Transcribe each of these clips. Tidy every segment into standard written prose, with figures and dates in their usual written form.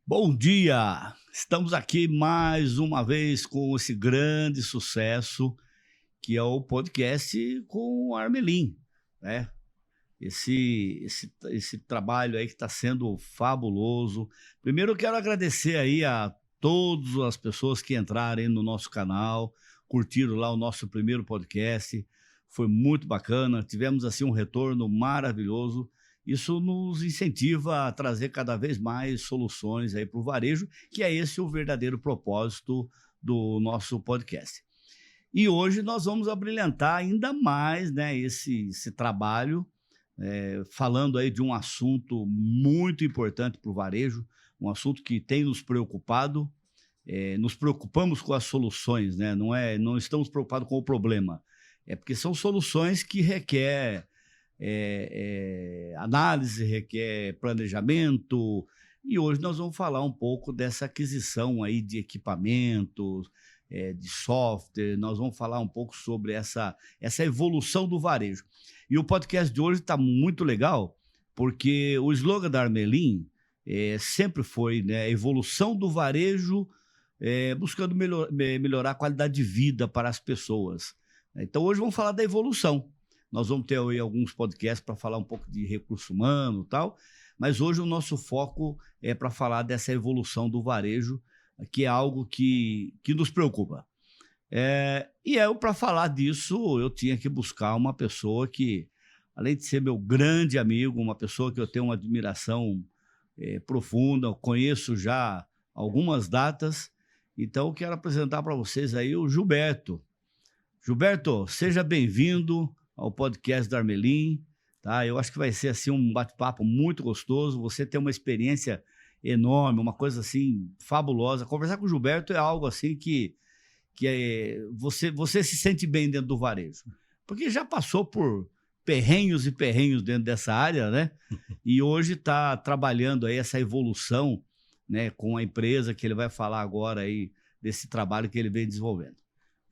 Bom dia! Estamos aqui mais uma vez com esse grande sucesso que é o podcast com o Armelin, né? Esse trabalho aí que está sendo fabuloso. Primeiro eu quero agradecer aí a todas as pessoas que entraram aí no nosso canal, curtiram lá o nosso primeiro podcast. Foi muito bacana, tivemos assim um retorno maravilhoso. Isso nos incentiva a trazer cada vez mais soluções aí para o varejo, que é esse o verdadeiro propósito do nosso podcast. E hoje nós vamos abrilhantar ainda mais, né, esse trabalho, falando aí de um assunto muito importante para o varejo, um assunto que tem nos preocupado. Nos preocupamos com as soluções, né? Não estamos preocupados com o problema, porque são soluções que requer análise, requer planejamento, e hoje nós vamos falar um pouco dessa aquisição aí de equipamentos, de software. Nós vamos falar um pouco sobre essa evolução do varejo. E o podcast de hoje está muito legal, porque o slogan da Armelin sempre foi, né, a evolução do varejo, buscando melhorar a qualidade de vida para as pessoas. Então hoje vamos falar da evolução. Nós vamos ter aí alguns podcasts para falar um pouco de recurso humano e tal, mas hoje o nosso foco é para falar dessa evolução do varejo, que é algo que nos preocupa. Para falar disso, eu tinha que buscar uma pessoa que, além de ser meu grande amigo, uma pessoa que eu tenho uma admiração profunda, eu conheço já algumas datas, então eu quero apresentar para vocês aí o Gilberto. Gilberto, seja bem-vindo ao podcast da Armelin, tá? Eu acho que vai ser assim um bate-papo muito gostoso. Você tem uma experiência enorme, uma coisa assim fabulosa. Conversar com o Gilberto é algo assim que você se sente bem dentro do varejo, porque já passou por perrenhos e perrenhos dentro dessa área, né? E hoje está trabalhando aí essa evolução, né, com a empresa que ele vai falar agora aí desse trabalho que ele vem desenvolvendo.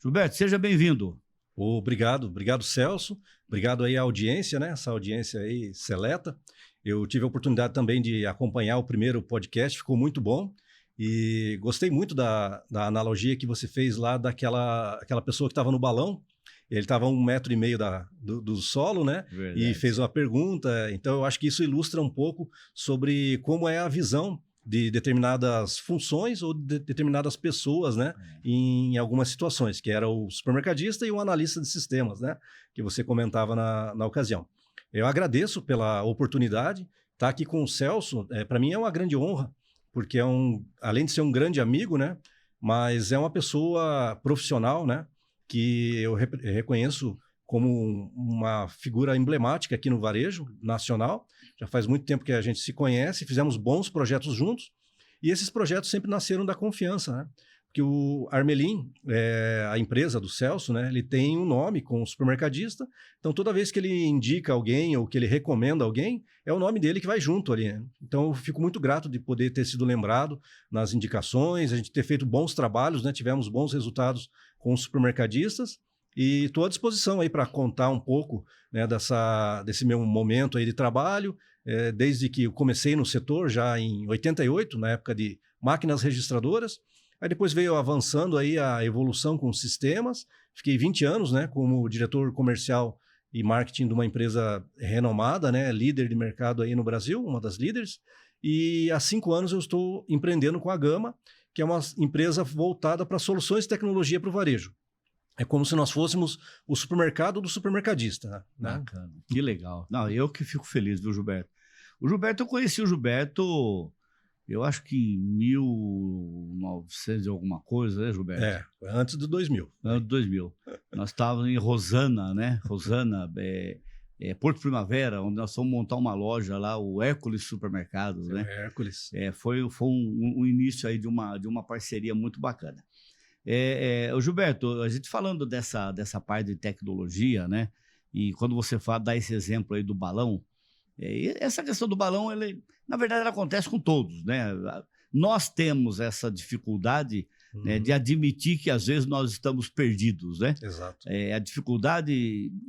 Gilberto, seja bem-vindo. Obrigado, Celso. Obrigado aí à audiência, né? Essa audiência aí seleta. Eu tive a oportunidade também de acompanhar o primeiro podcast, ficou muito bom. E gostei muito da analogia que você fez lá daquela pessoa que estava no balão. Ele estava a 1,5 metro do solo, né? Verdade. E fez uma pergunta. Então, eu acho que isso ilustra um pouco sobre como é a visão de determinadas funções ou de determinadas pessoas, né, em algumas situações, que era o supermercadista e o analista de sistemas, né, que você comentava na ocasião. Eu agradeço pela oportunidade. Estar aqui com o Celso, para mim é uma grande honra, porque além de ser um grande amigo, né, mas é uma pessoa profissional, né, que eu reconheço como uma figura emblemática aqui no varejo nacional. Já faz muito tempo que a gente se conhece, fizemos bons projetos juntos, e esses projetos sempre nasceram da confiança, né? Porque o Armelin, a empresa do Celso, né, ele tem um nome com o supermercadista, então toda vez que ele indica alguém ou que ele recomenda alguém, é o nome dele que vai junto ali, né? Então eu fico muito grato de poder ter sido lembrado nas indicações, a gente ter feito bons trabalhos, né? Tivemos bons resultados com os supermercadistas. E estou à disposição aí para contar um pouco, né, desse meu momento aí de trabalho, desde que eu comecei no setor já em 88, na época de máquinas registradoras. Aí depois veio avançando aí a evolução com sistemas. Fiquei 20 anos, né, como diretor comercial e marketing de uma empresa renomada, né, líder de mercado aí no Brasil, uma das líderes. E há 5 anos eu estou empreendendo com a Gama, que é uma empresa voltada para soluções de tecnologia para o varejo. É como se nós fôssemos o supermercado do supermercadista, né? Bacana, que legal. Não, eu que fico feliz, viu, Gilberto? Eu conheci o Gilberto, eu acho que em 1900 e alguma coisa, né, Gilberto? Antes de 2000. Ano de 2000. Nós estávamos em Rosana, né? Rosana, Porto Primavera, onde nós fomos montar uma loja lá, o Hércules Supermercados, né? Hércules. Foi um início aí de uma parceria muito bacana. Gilberto, a gente falando dessa parte de tecnologia, né? E quando você dá esse exemplo aí do balão, essa questão do balão, na verdade, ela acontece com todos, né? Nós temos essa dificuldade, né, de admitir que às vezes nós estamos perdidos, né? Exato. A dificuldade,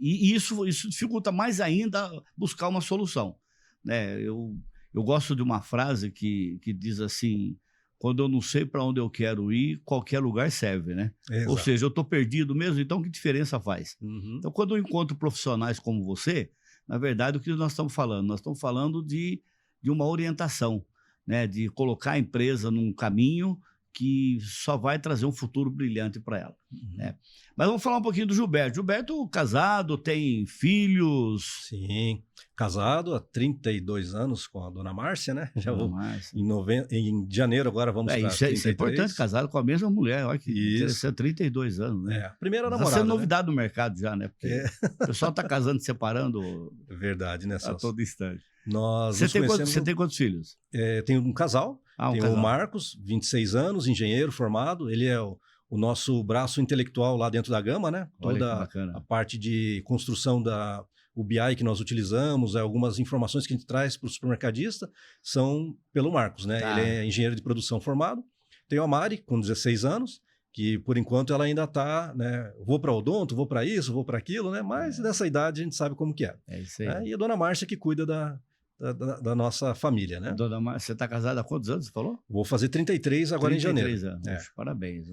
e isso dificulta mais ainda buscar uma solução, né? Eu Eu gosto de uma frase que diz assim: quando eu não sei para onde eu quero ir, qualquer lugar serve, né? Exato. Ou seja, eu estou perdido mesmo, então que diferença faz? Uhum. Então, quando eu encontro profissionais como você, na verdade, o que nós estamos falando? Nós estamos falando de uma orientação, né? De colocar a empresa num caminho que só vai trazer um futuro brilhante para ela. Né? Mas vamos falar um pouquinho do Gilberto. Gilberto, casado, tem filhos. Sim, casado há 32 anos com a dona Márcia, né? Já vou Márcia. Em janeiro agora vamos para Isso é importante, casado com a mesma mulher. Olha que interessante, 32 anos, né? Primeira Tá namorada, sendo novidade no mercado já, né? Porque o pessoal está casando e separando verdade, né, Celso? a todo instante. Nós Você tem quantos filhos? Tenho um casal. Tem casal. O Marcos, 26 anos, engenheiro formado. Ele é o nosso braço intelectual lá dentro da Gama, né? Toda a parte de construção o BI que nós utilizamos, algumas informações que a gente traz para o supermercadista são pelo Marcos, né? Ele é engenheiro de produção formado. Tenho a Mari, com 16 anos, que por enquanto ela ainda está, né? Vou para odonto, vou para isso, vou para aquilo, né? Mas nessa idade a gente sabe como que é. É isso aí. E a dona Márcia que cuida da nossa família, né? Dona Márcia, você está casada há quantos anos, você falou? Vou fazer 33 agora 33 em janeiro. Anos. Parabéns.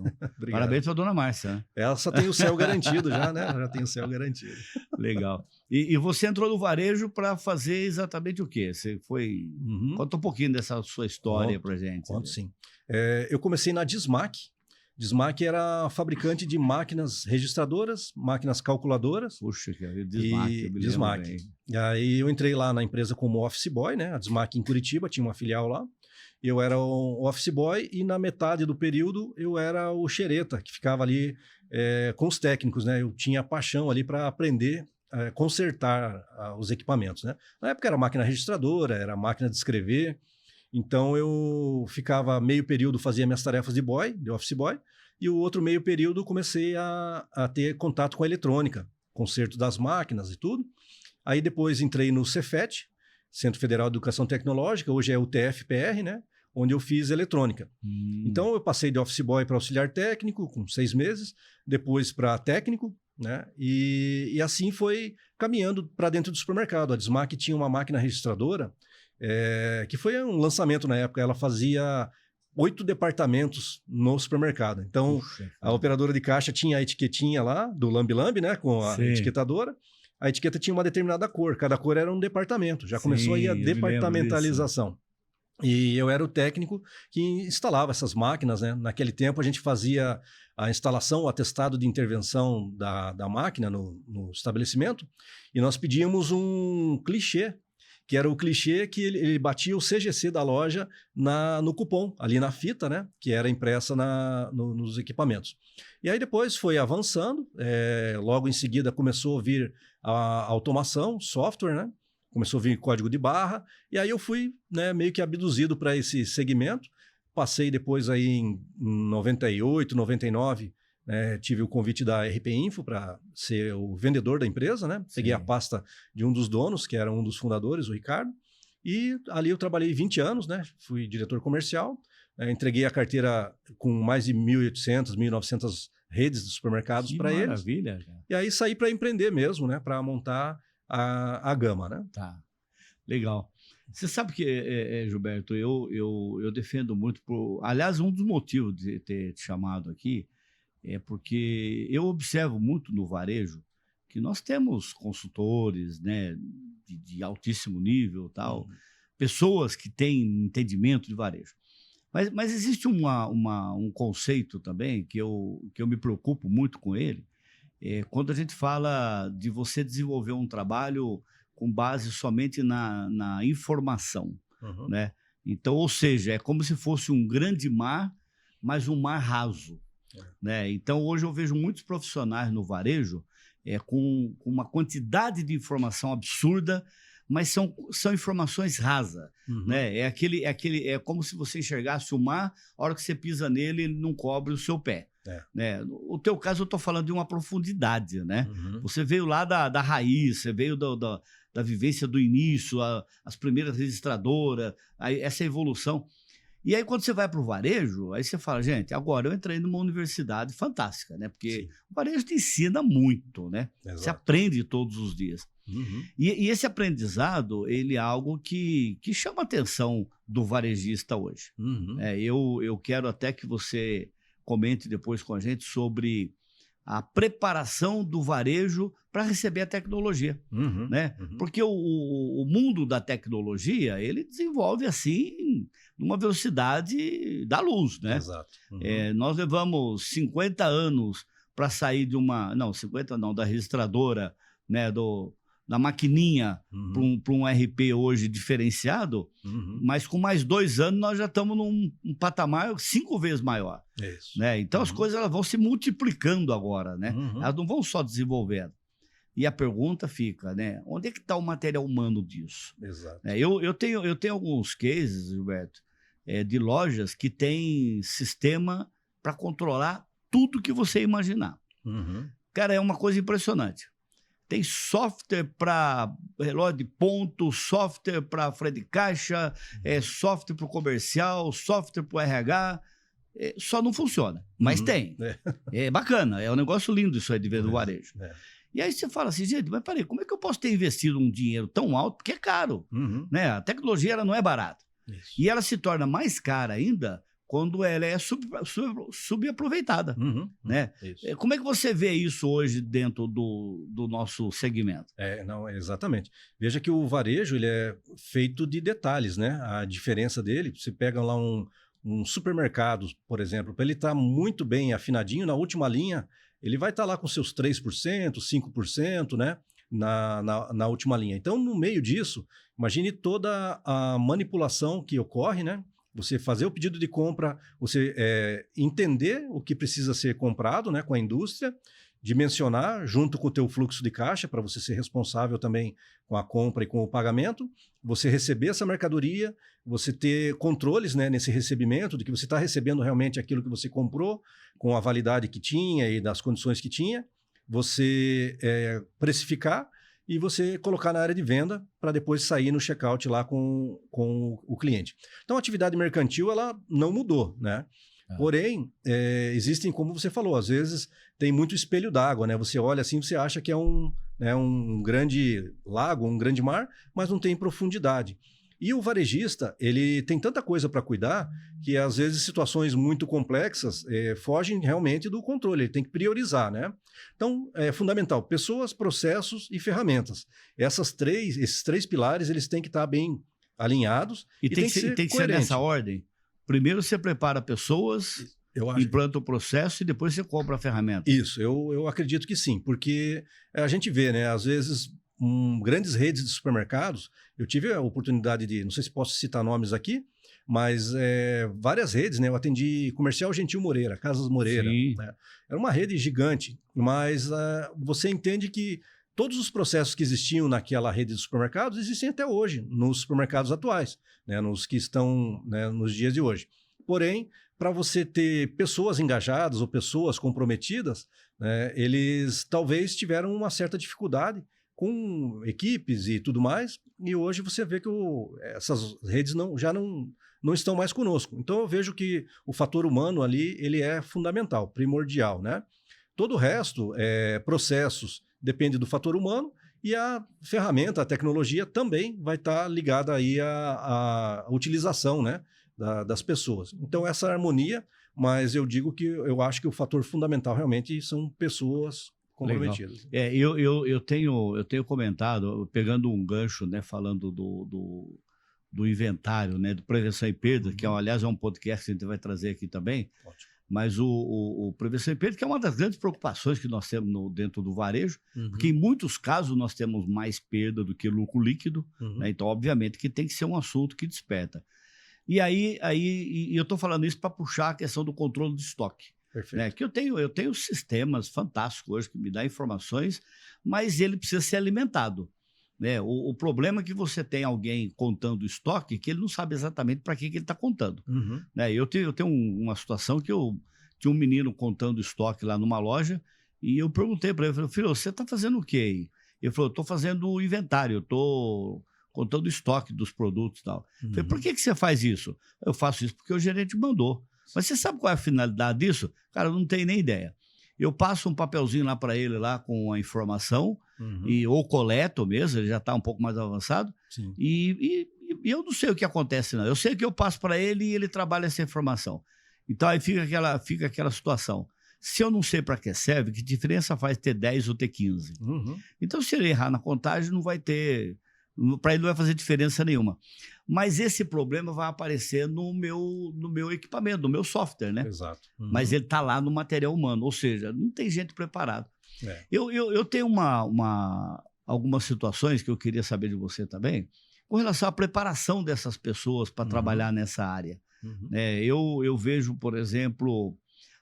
Parabéns para a dona Márcia. Né? Ela só tem o céu garantido já, né? Já tem o céu garantido. Legal. E você entrou no varejo para fazer exatamente o quê? Você foi... Conta um pouquinho dessa sua história para gente. Conto sim. Eu comecei na Dismac. Dismac era fabricante de máquinas registradoras, máquinas calculadoras. Puxa, Dismac. Dismac. E aí eu entrei lá na empresa como office boy, né? A Dismac em Curitiba, tinha uma filial lá. Eu era o office boy e na metade do período eu era o xereta, que ficava ali com os técnicos, né? Eu tinha paixão ali para aprender a consertar os equipamentos, né? Na época era máquina registradora, era máquina de escrever. Então eu ficava meio período, fazia minhas tarefas de office boy, e o outro meio período comecei a ter contato com a eletrônica, conserto das máquinas e tudo. Aí depois entrei no Cefet, Centro Federal de Educação Tecnológica, hoje é o TFPR, né? Onde eu fiz eletrônica. Então eu passei de office boy para auxiliar técnico, com 6 meses, depois para técnico, né? E assim foi caminhando para dentro do supermercado. A Dismac tinha uma máquina registradora, que foi um lançamento na época. Ela fazia 8 departamentos no supermercado. Então, a operadora de caixa tinha a etiquetinha lá do Lambi Lambi, né? Com a etiquetadora. A etiqueta tinha uma determinada cor. Cada cor era um departamento. Já começou aí a departamentalização. E eu era o técnico que instalava essas máquinas, né? Naquele tempo a gente fazia a instalação, o atestado de intervenção da máquina no estabelecimento. E nós pedíamos um clichê, que era o clichê que ele batia o CGC da loja no cupom, ali na fita, né? Que era impressa nos equipamentos. E aí depois foi avançando, logo em seguida começou a vir a automação, software, né? Começou a vir código de barra, e aí eu fui, né, meio que abduzido para esse segmento. Passei depois aí em 98, 99, tive o convite da RP Info para ser o vendedor da empresa, né? Peguei a pasta de um dos donos, que era um dos fundadores, o Ricardo, e ali eu trabalhei 20 anos, né? Fui diretor comercial, entreguei a carteira com mais de 1.800, 1.900 redes de supermercados para eles. Maravilha. E aí saí para empreender mesmo, né? Para montar a Gama, né? Tá, legal. Você sabe que, Gilberto, eu defendo muito, aliás, um dos motivos de ter te chamado aqui é porque eu observo muito no varejo que nós temos consultores, né, de altíssimo nível, tal, pessoas que têm entendimento de varejo. Mas existe um conceito também que eu me preocupo muito com ele, quando a gente fala de você desenvolver um trabalho com base somente na informação, né? Então, ou seja, é como se fosse um grande mar, mas um mar raso, né? Então, hoje eu vejo muitos profissionais no varejo com uma quantidade de informação absurda, mas são informações rasas, né? É como se você enxergasse o mar, a hora que você pisa nele, ele não cobre o seu pé. Né? No teu caso, eu estou falando de uma profundidade, né? Você veio lá da raiz, você veio da vivência do início, as primeiras registradoras, essa evolução. E aí, quando você vai para o varejo, aí você fala, gente, agora eu entrei numa universidade fantástica, né? Porque Sim. o varejo te ensina muito, né? Exato. Você aprende todos os dias. Uhum. E esse aprendizado, ele é algo que chama a atenção do varejista hoje. Uhum. Eu quero até que você comente depois com a gente sobre a preparação do varejo para receber a tecnologia, Uhum. né? Uhum. Porque o mundo da tecnologia, ele desenvolve assim, numa velocidade da luz, né? Exato. Uhum. Nós levamos 50 anos para sair de uma... Não, 50 não, da registradora, né? Da maquininha Uhum. para um RP hoje diferenciado, Uhum. mas com mais 2 anos nós já estamos num patamar 5 vezes maior. Isso. Né? Então as Uhum. coisas elas vão se multiplicando agora, né? Uhum. Elas não vão só desenvolvendo. E a pergunta fica, né? Onde é que está o material humano disso? Exato. Eu tenho alguns cases, Gilberto, de lojas que têm sistema para controlar tudo que você imaginar. Uhum. Cara, é uma coisa impressionante. Tem software para relógio de ponto, software para freio de caixa, software para o comercial, software para o RH. Só não funciona, mas Uhum. tem. É bacana, é um negócio lindo isso aí de ver no varejo. É. E aí você fala assim, gente, mas peraí, como é que eu posso ter investido um dinheiro tão alto? Porque é caro. Uhum. Né? A tecnologia ela não é barata. Isso. E ela se torna mais cara ainda quando ela é subaproveitada. Uhum. Né? Isso. Como é que você vê isso hoje dentro do nosso segmento? Não, exatamente. Veja que o varejo ele é feito de detalhes, né? A diferença dele, você pega lá um supermercado, por exemplo, para ele estar muito bem afinadinho, na última linha, ele vai estar lá com seus 3%, 5%, né? Na última linha. Então, no meio disso, imagine toda a manipulação que ocorre, né? Você fazer o pedido de compra, você entender o que precisa ser comprado, né, com a indústria, dimensionar junto com o teu fluxo de caixa para você ser responsável também com a compra e com o pagamento, você receber essa mercadoria, você ter controles, né, nesse recebimento, de que você está recebendo realmente aquilo que você comprou, com a validade que tinha e das condições que tinha, você precificar e você colocar na área de venda para depois sair no checkout lá com o cliente. Então, a atividade mercantil ela não mudou, né? Porém, existem, como você falou, às vezes tem muito espelho d'água, né? Você olha assim, você acha que é um grande lago, um grande mar, mas não tem profundidade. E o varejista, ele tem tanta coisa para cuidar que, às vezes, situações muito complexas fogem realmente do controle. Ele tem que priorizar, né? Então, é fundamental. Pessoas, processos e ferramentas. Esses três pilares, eles têm que estar bem alinhados e tem que ser nessa ordem. Primeiro você prepara pessoas, implanta o processo e depois você compra a ferramenta. Isso, eu acredito que sim, porque a gente vê, né? Às vezes, grandes redes de supermercados, eu tive a oportunidade de, não sei se posso citar nomes aqui, mas várias redes, né? Eu atendi Comercial Gentil Moreira, Casas Moreira. Né? Era uma rede gigante, mas você entende que todos os processos que existiam naquela rede de supermercados existem até hoje, nos supermercados atuais, né? Nos que estão, né, nos dias de hoje. Porém, para você ter pessoas engajadas ou pessoas comprometidas, né, eles talvez tiveram uma certa dificuldade com equipes e tudo mais, e hoje você vê que essas redes já não estão mais conosco. Então eu vejo que o fator humano ali, ele é fundamental, primordial, né? Todo o resto, processos, depende do fator humano, e a ferramenta, a tecnologia também vai estar ligada aí à utilização, né, das pessoas. Então essa harmonia, mas eu digo que eu acho que o fator fundamental realmente são pessoas comprometidas. Eu tenho comentado, pegando um gancho, né, falando do inventário, né, do Prevenção e Perda, que aliás é um podcast que a gente vai trazer aqui também. Ótimo. Mas o Prevenção e Perda, que é uma das grandes preocupações que nós temos dentro do varejo, porque em muitos casos nós temos mais perda do que lucro líquido, né? Então, obviamente, que tem que ser um assunto que desperta. E aí eu estou falando isso para puxar a questão do controle de estoque. Perfeito. Né? Que eu tenho sistemas fantásticos hoje que me dão informações, mas ele precisa ser alimentado. Né? O problema é que você tem alguém contando estoque que ele não sabe exatamente para que ele está contando. Né? Eu tenho uma situação que eu tinha um menino contando estoque lá numa loja e eu perguntei para ele, filho, você está fazendo o quê aí? Ele falou, estou fazendo o inventário, estou contando o estoque dos produtos e tal. Falei, por Uhum. que você faz isso? Eu faço isso porque o gerente mandou. Mas você sabe qual é a finalidade disso? Cara, eu não tenho nem ideia. Eu passo um papelzinho lá para ele lá com a informação, Uhum. ou coleto mesmo, ele já está um pouco mais avançado, Sim. e eu não sei o que acontece, não. Eu sei que eu passo para ele e ele trabalha essa informação. Então aí fica aquela situação. Se eu não sei para que serve, que diferença faz ter 10 ou ter 15? Uhum. Então, se ele errar na contagem, não vai ter. Para ele não vai fazer diferença nenhuma. Mas esse problema vai aparecer no meu equipamento, no meu software, né? Exato. Uhum. Mas ele está lá no material humano, ou seja, não tem gente preparada. É. Eu tenho algumas situações que eu queria saber de você também, com relação à preparação dessas pessoas para Uhum. trabalhar nessa área. Uhum. Eu vejo, por exemplo,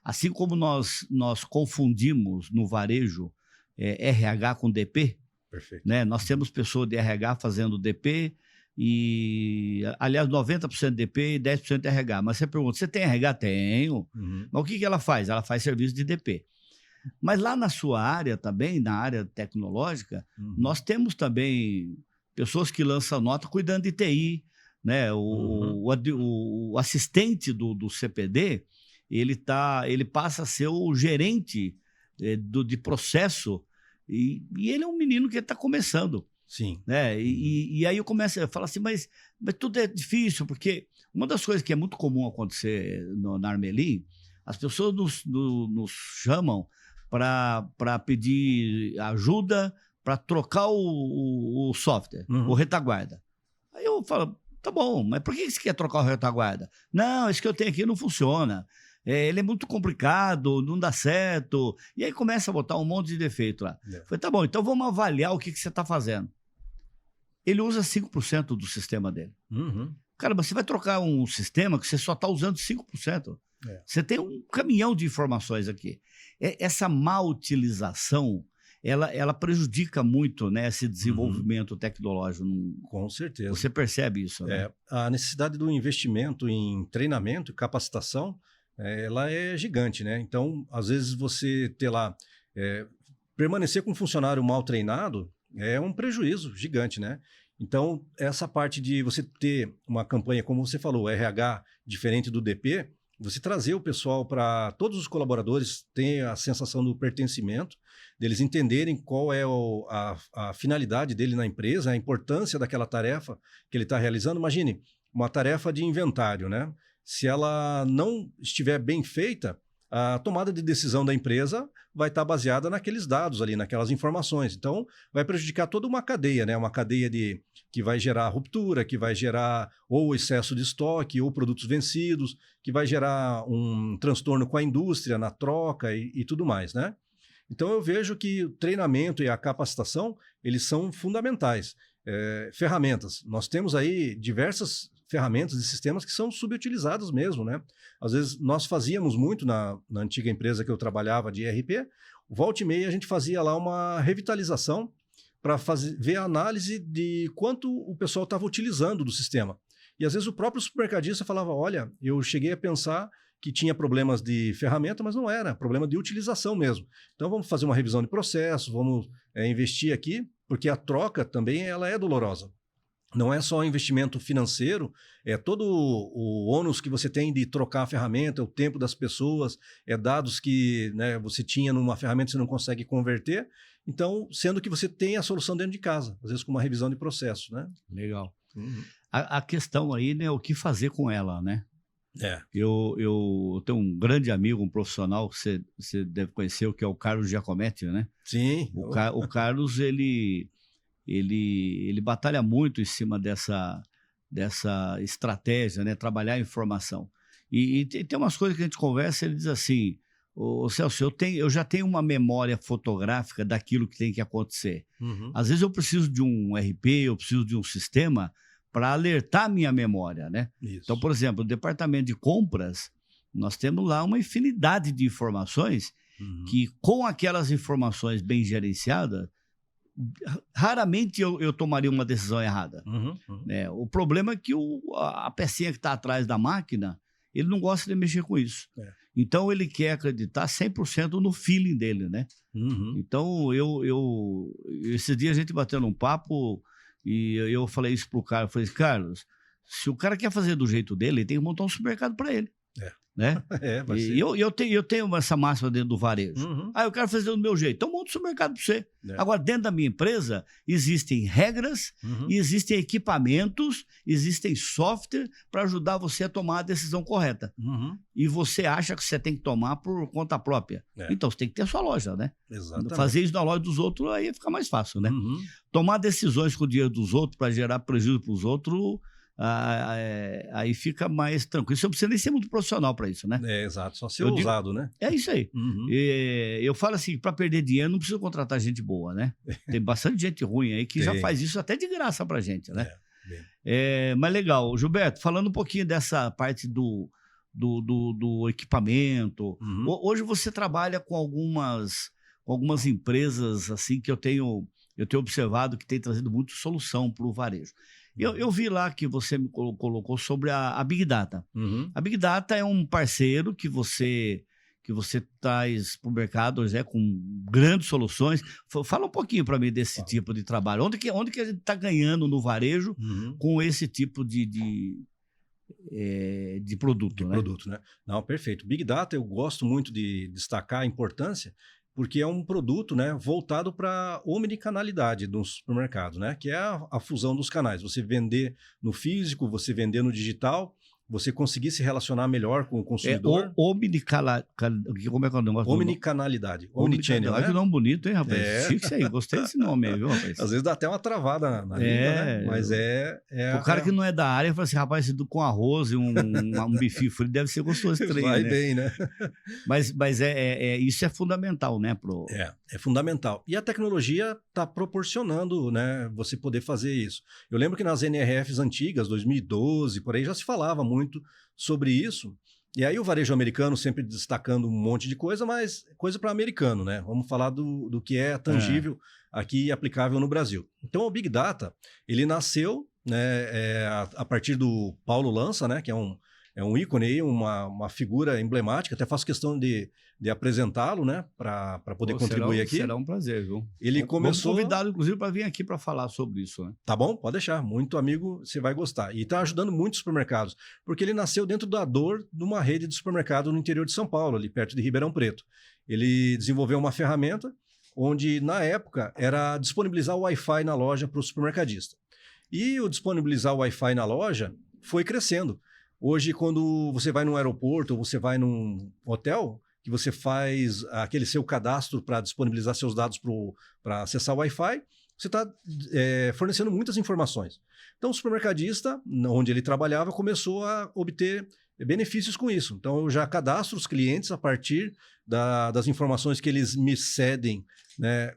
assim como nós confundimos no varejo RH com DP, Perfeito. né? Nós temos pessoas de RH fazendo DP e, aliás, 90% DP e 10% RH. Mas você pergunta, você tem RH? Tenho. Uhum. Mas o que ela faz? Ela faz serviço de DP. Mas lá na sua área também, na área tecnológica, Uhum. nós temos também pessoas que lançam nota cuidando de TI, né? O assistente do CPD, ele passa a ser o gerente de processo e ele é um menino que está começando, Sim. né? E aí eu começo a falar assim, mas tudo é difícil, porque uma das coisas que é muito comum acontecer na Armelin, as pessoas nos chamam para pedir ajuda para trocar o software, Uhum. o retaguarda. Aí eu falo, tá bom, mas por que você quer trocar o retaguarda? Não, esse que eu tenho aqui não funciona. Ele é muito complicado, não dá certo. E aí começa a botar um monte de defeito lá. Falei, tá bom, então vamos avaliar o que você está fazendo. Ele usa 5% do sistema dele. Uhum. Cara, mas você vai trocar um sistema que você só está usando 5%. Você tem um caminhão de informações aqui. Essa má utilização, ela prejudica muito, né, esse desenvolvimento tecnológico. Com certeza. Você percebe isso, né? A necessidade do investimento em treinamento e capacitação, ela é gigante, né? Então, às vezes você ter lá, permanecer com um funcionário mal treinado é um prejuízo gigante, né? Então, essa parte de você ter uma campanha, como você falou, RH diferente do DP, você trazer o pessoal para todos os colaboradores terem a sensação do pertencimento, deles entenderem qual é a finalidade dele na empresa, a importância daquela tarefa que ele está realizando. Imagine, uma tarefa de inventário, né? Se ela não estiver bem feita, a tomada de decisão da empresa vai estar baseada naqueles dados ali, naquelas informações. Então, vai prejudicar toda uma cadeia, né? Uma cadeia que vai gerar ruptura, que vai gerar ou excesso de estoque, ou produtos vencidos, que vai gerar um transtorno com a indústria na troca e tudo mais, né? Então, eu vejo que o treinamento e a capacitação, eles são fundamentais. Ferramentas. Nós temos aí diversas ferramentas e sistemas que são subutilizados mesmo, né? Às vezes, nós fazíamos muito na antiga empresa que eu trabalhava de ERP, volta e meia a gente fazia lá uma revitalização para ver a análise de quanto o pessoal estava utilizando do sistema. E às vezes o próprio supermercadista falava, olha, eu cheguei a pensar que tinha problemas de ferramenta, mas não era, problema de utilização mesmo. Então vamos fazer uma revisão de processo, vamos investir aqui, porque a troca também ela é dolorosa. Não é só investimento financeiro, é todo o ônus que você tem de trocar a ferramenta, o tempo das pessoas, dados que, né, você tinha numa ferramenta e você não consegue converter. Então, sendo que você tem a solução dentro de casa, às vezes com uma revisão de processo, né? Legal. Uhum. A questão aí, né, é o que fazer com ela, né? Eu tenho um grande amigo, um profissional que você deve conhecer, que é o Carlos Giacometti, né? Sim. O Carlos, ele batalha muito em cima dessa estratégia, né? Trabalhar a informação. E tem umas coisas que a gente conversa, ele diz assim, ô Celso, eu já tenho uma memória fotográfica daquilo que tem que acontecer. Uhum. Às vezes eu preciso de um RP, eu preciso de um sistema para alertar a minha memória, né? Isso. Então, por exemplo, o departamento de compras, nós temos lá uma infinidade de informações que, com aquelas informações bem gerenciadas, raramente eu tomaria uma decisão errada. O problema é que a pecinha que está atrás da máquina, ele não gosta de mexer com isso. Então, ele quer acreditar 100% no feeling dele, né? Então, esses dias a gente batendo um papo E eu falei isso pro cara, eu falei, Carlos, se o cara quer fazer do jeito dele, ele tem que montar um supermercado para ele. Né? Vai ser. E eu tenho essa máxima dentro do varejo. Uhum. Eu quero fazer do meu jeito. Então, monta um supermercado para você. Agora, dentro da minha empresa, existem regras, existem equipamentos, existem software para ajudar você a tomar a decisão correta. E você acha que você tem que tomar por conta própria. Então, você tem que ter a sua loja, né? Exatamente. Fazer isso na loja dos outros, aí fica mais fácil, né? Tomar decisões com o dinheiro dos outros para gerar prejuízo para os outros... aí fica mais tranquilo. Você não precisa nem ser muito profissional para isso, né? Exato, só ser ousado, né? É isso aí. Eu falo assim, para perder dinheiro não precisa contratar gente boa, né? Tem bastante gente ruim aí que já faz isso até de graça pra gente, né? Mas legal. Gilberto, falando um pouquinho dessa parte do equipamento. Hoje você trabalha com algumas empresas assim que eu tenho observado que tem trazido muito solução para o varejo. Eu vi lá que você me colocou sobre a Big Data. A Big Data é um parceiro que você traz para o mercado com grandes soluções. Fala um pouquinho para mim desse tipo de trabalho. Onde que a gente está ganhando no varejo com esse tipo de produto? Produto, né? Não, perfeito. Big Data, eu gosto muito de destacar a importância, porque é um produto, né, voltado para a omnicanalidade do supermercado, né, que é a fusão dos canais. Você vender no físico, você vender no digital, você conseguir se relacionar melhor com o consumidor. Como é que é o negócio? Omnicanalidade. Omnichannel, né? Que nome bonito, hein, rapaz? Chique isso aí. Gostei desse nome aí, viu, rapaz? Às vezes dá até uma travada na língua, né? Mas o cara que não é da área fala assim, rapaz, com arroz e um bifinho frito deve ser gostoso esse trem, vai né? bem, né? Mas isso é fundamental, né? É fundamental. E a tecnologia está proporcionando, né, você poder fazer isso. Eu lembro que nas NRFs antigas, 2012, por aí, já se falava muito sobre isso. E aí o varejo americano sempre destacando um monte de coisa, mas coisa para americano, né? Vamos falar do que é tangível aqui e aplicável no Brasil. Então o Big Data, ele nasceu, né, a partir do Paulo Lança, né, que é um ícone aí, uma figura emblemática. Até faço questão de apresentá-lo, né, para poder contribuir aqui. Será um prazer, viu? Ele começou... Vamos convidá-lo, inclusive, para vir aqui para falar sobre isso, né? Tá bom? Pode deixar. Muito amigo, você vai gostar. E está ajudando muitos supermercados, porque ele nasceu dentro da dor de uma rede de supermercado no interior de São Paulo, ali perto de Ribeirão Preto. Ele desenvolveu uma ferramenta onde, na época, era disponibilizar o Wi-Fi na loja para o supermercadista. E o disponibilizar o Wi-Fi na loja foi crescendo. Hoje, quando você vai num aeroporto ou você vai num hotel, que você faz aquele seu cadastro para disponibilizar seus dados para acessar o Wi-Fi, você está fornecendo muitas informações. Então, o supermercadista, onde ele trabalhava, começou a obter benefícios com isso. Então, eu já cadastro os clientes a partir das informações que eles me cedem, né,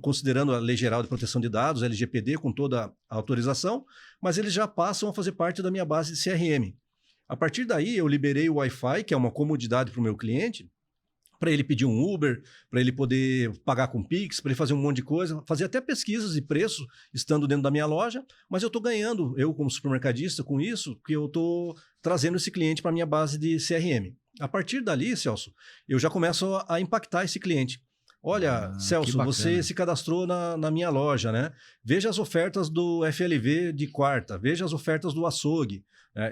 considerando a Lei Geral de Proteção de Dados, LGPD, com toda a autorização, mas eles já passam a fazer parte da minha base de CRM. A partir daí, eu liberei o Wi-Fi, que é uma comodidade para o meu cliente, para ele pedir um Uber, para ele poder pagar com Pix, para ele fazer um monte de coisa, fazer até pesquisas de preço estando dentro da minha loja, mas eu estou ganhando, eu como supermercadista, com isso, que eu estou trazendo esse cliente para a minha base de CRM. A partir dali, Celso, eu já começo a impactar esse cliente. Olha, Celso, você se cadastrou na minha loja, né? Veja as ofertas do FLV de quarta, veja as ofertas do açougue.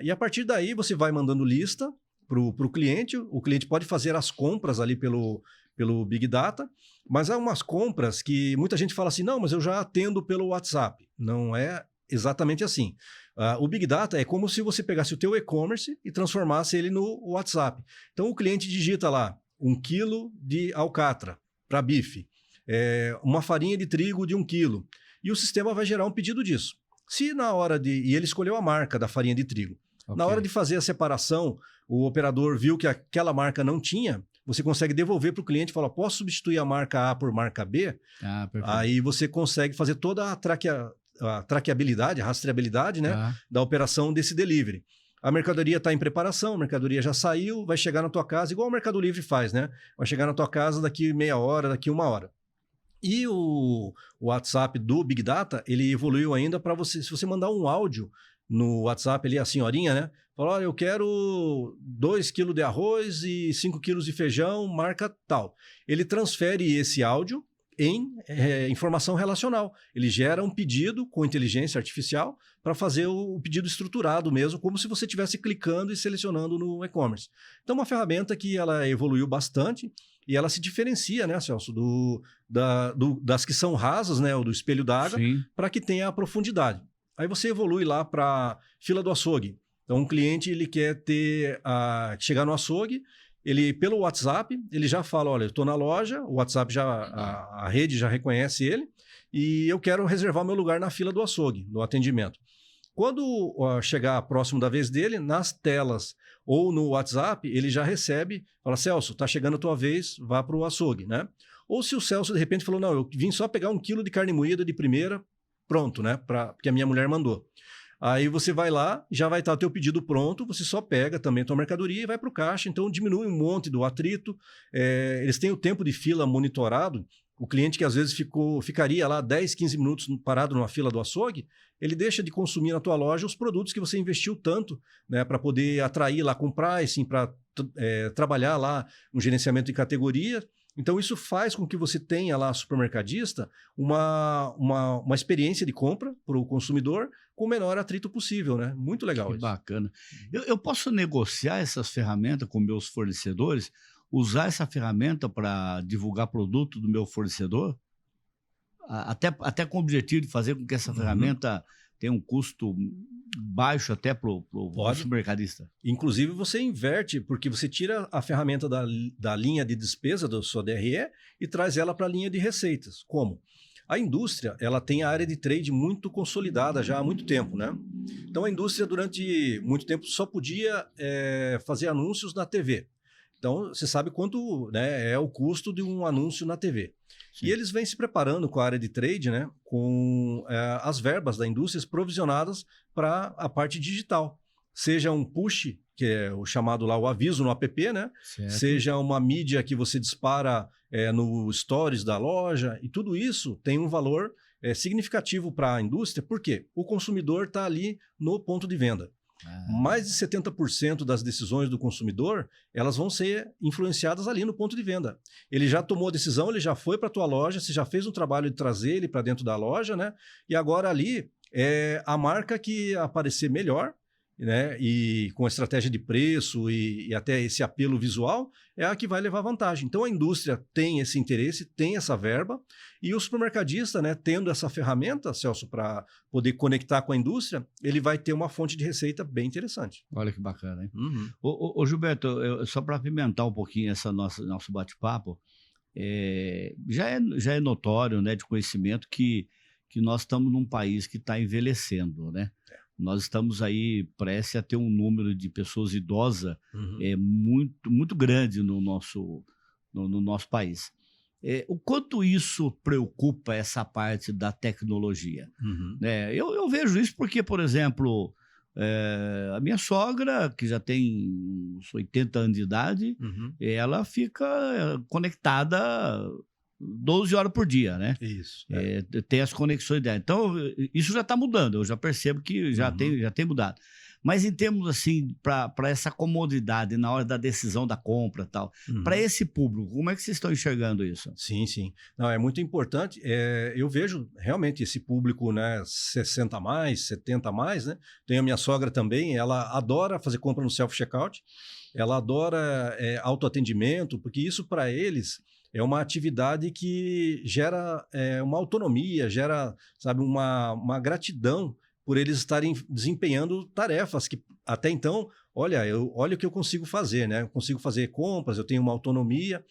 E a partir daí você vai mandando lista para o cliente pode fazer as compras ali pelo Big Data, mas há umas compras que muita gente fala assim, não, mas eu já atendo pelo WhatsApp. Não é exatamente assim. O Big Data é como se você pegasse o teu e-commerce e transformasse ele no WhatsApp. Então o cliente digita lá 1 quilo de alcatra para bife, uma farinha de trigo de 1 quilo, e o sistema vai gerar um pedido disso. Se na hora e ele escolheu a marca da farinha de trigo, na hora de fazer a separação, o operador viu que aquela marca não tinha, você consegue devolver para o cliente e falar, posso substituir a marca A por marca B? Aí você consegue fazer toda a traqueabilidade, a rastreabilidade, né, da operação desse delivery. A mercadoria está em preparação, a mercadoria já saiu, vai chegar na tua casa, igual o Mercado Livre faz, né? Vai chegar na tua casa daqui meia hora, daqui 1 hora. E o WhatsApp do Big Data, ele evoluiu ainda para você, se você mandar um áudio no WhatsApp ali, a senhorinha, né? Fala, olha, eu quero 2 kg de arroz e 5 kg de feijão, marca tal. Ele transfere esse áudio em informação relacional. Ele gera um pedido com inteligência artificial para fazer o pedido estruturado mesmo, como se você estivesse clicando e selecionando no e-commerce. Então, uma ferramenta que ela evoluiu bastante e ela se diferencia, né, Celso, das que são rasas, né, ou do espelho d'água, para que tenha a profundidade. Aí você evolui lá para fila do açougue. Então, um cliente ele quer chegar no açougue, ele pelo WhatsApp, ele já fala, olha, eu estou na loja, o WhatsApp a rede já reconhece ele, e eu quero reservar meu lugar na fila do açougue, no atendimento. Quando chegar próximo da vez dele, nas telas ou no WhatsApp, ele já recebe, fala, Celso, está chegando a tua vez, vá para o açougue, né? Ou se o Celso, de repente, falou, não, eu vim só pegar 1 quilo de carne moída de primeira, pronto, né? Porque a minha mulher mandou. Aí você vai lá, já vai estar o teu pedido pronto, você só pega também a tua mercadoria e vai para o caixa, então diminui um monte do atrito. Eles têm o tempo de fila monitorado, o cliente que às vezes ficaria lá 10, 15 minutos parado numa fila do açougue, ele deixa de consumir na tua loja os produtos que você investiu tanto, né, para poder atrair lá com pricing, para trabalhar lá um gerenciamento de categoria. Então, isso faz com que você tenha lá, supermercadista, uma experiência de compra para o consumidor com o menor atrito possível, né? Muito legal isso. Bacana. Eu posso negociar essas ferramentas com meus fornecedores, usar essa ferramenta para divulgar produto do meu fornecedor? Até com o objetivo de fazer com que essa ferramenta tenha um custo baixo até para o supermercadista. Inclusive, você inverte, porque você tira a ferramenta da linha de despesa da sua DRE e traz ela para a linha de receitas. Como? A indústria ela tem a área de trade muito consolidada já há muito tempo, né? Então, a indústria, durante muito tempo, só podia fazer anúncios na TV. Então, você sabe quanto, né, é o custo de um anúncio na TV. Sim. E eles vêm se preparando com a área de trade, né, com as verbas da indústria provisionadas para a parte digital. Seja um push, que é o chamado lá o aviso no app, né? Certo. Seja uma mídia que você dispara no stories da loja. E tudo isso tem um valor significativo para a indústria. Por quê? O consumidor está ali no ponto de venda. Mais de 70% das decisões do consumidor, elas vão ser influenciadas ali no ponto de venda. Ele já tomou a decisão, ele já foi para a tua loja, você já fez um trabalho de trazer ele para dentro da loja, né? E agora ali é a marca que aparecer melhor, né? E com estratégia de preço e até esse apelo visual, é a que vai levar vantagem. Então a indústria tem esse interesse, tem essa verba, e o supermercadista, né, tendo essa ferramenta, Celso, para poder conectar com a indústria, ele vai ter uma fonte de receita bem interessante. Olha que bacana, hein? Ô Gilberto, só para apimentar um pouquinho essa nosso bate-papo, já é notório, né, de conhecimento que nós estamos num país que está envelhecendo, né? Nós estamos aí prestes a ter um número de pessoas idosas muito, muito grande no nosso país. O quanto isso preocupa essa parte da tecnologia? Eu vejo isso porque, por exemplo, a minha sogra, que já tem uns 80 anos de idade, ela fica conectada 12 horas por dia, né? Isso. Tem as conexões dela. Então, isso já está mudando, eu já percebo que já tem mudado. Mas em termos assim, para essa comodidade na hora da decisão da compra e tal, para esse público, como é que vocês estão enxergando isso? Sim, sim. Não, é muito importante. Eu vejo realmente esse público, né, 60 a mais, 70 a mais, né? Tenho a minha sogra também, ela adora fazer compra no self-checkout, ela adora autoatendimento, porque isso para eles é uma atividade que gera uma autonomia, gera, sabe, uma gratidão por eles estarem desempenhando tarefas que até então, olha o que eu consigo fazer, né? Eu consigo fazer compras, eu tenho uma autonomia.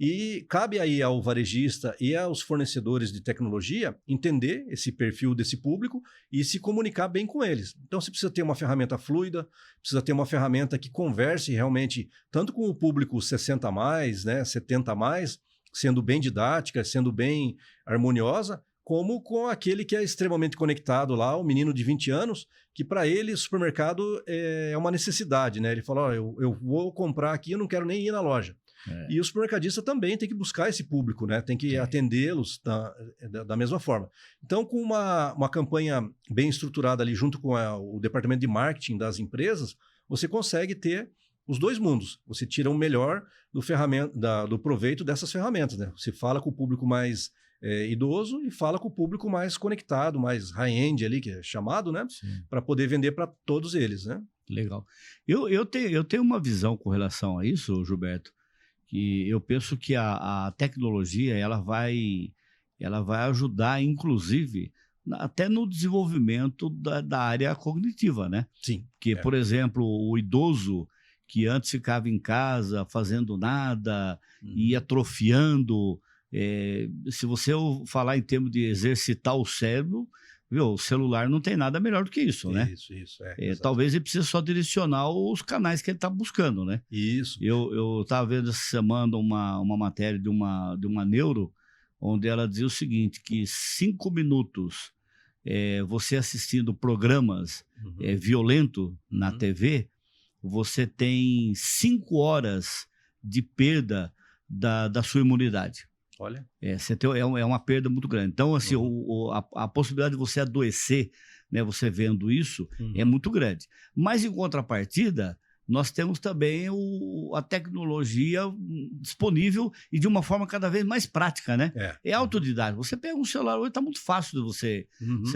E cabe aí ao varejista e aos fornecedores de tecnologia entender esse perfil desse público e se comunicar bem com eles. Então, você precisa ter uma ferramenta fluida, precisa ter uma ferramenta que converse realmente tanto com o público 60 a mais, né, 70 a mais, sendo bem didática, sendo bem harmoniosa, como com aquele que é extremamente conectado lá, o menino de 20 anos, que para ele o supermercado é uma necessidade, né? Ele fala, eu vou comprar aqui, eu não quero nem ir na loja. E o supermercadista também tem que buscar esse público, né? Tem que atendê-los da mesma forma. Então, com uma campanha bem estruturada ali junto com o departamento de marketing das empresas, você consegue ter os dois mundos. Você tira o melhor do proveito dessas ferramentas, né? Você fala com o público mais idoso e fala com o público mais conectado, mais high-end ali, que é chamado, né? Para poder vender para todos eles, né? Legal. Eu tenho uma visão com relação a isso, Gilberto, que eu penso que a tecnologia ela vai ajudar, inclusive, até no desenvolvimento da área cognitiva, né? Sim. Porque, por exemplo, o idoso que antes ficava em casa fazendo nada, ia atrofiando. Se você falar em termos de exercitar o cérebro, viu, o celular não tem nada melhor do que isso, né? Isso. Talvez ele precise só direcionar os canais que ele está buscando, né? Isso. Eu estava vendo essa semana uma matéria de uma neuro, onde ela dizia o seguinte, que 5 minutos você assistindo programas violentos na TV, você tem 5 horas de perda da sua imunidade. Olha. É uma perda muito grande. Então, assim, a possibilidade de você adoecer, né, você vendo isso, é muito grande. Mas, em contrapartida, nós temos também a tecnologia disponível e de uma forma cada vez mais prática, né? É autodidático. Você pega um celular hoje, está muito fácil de você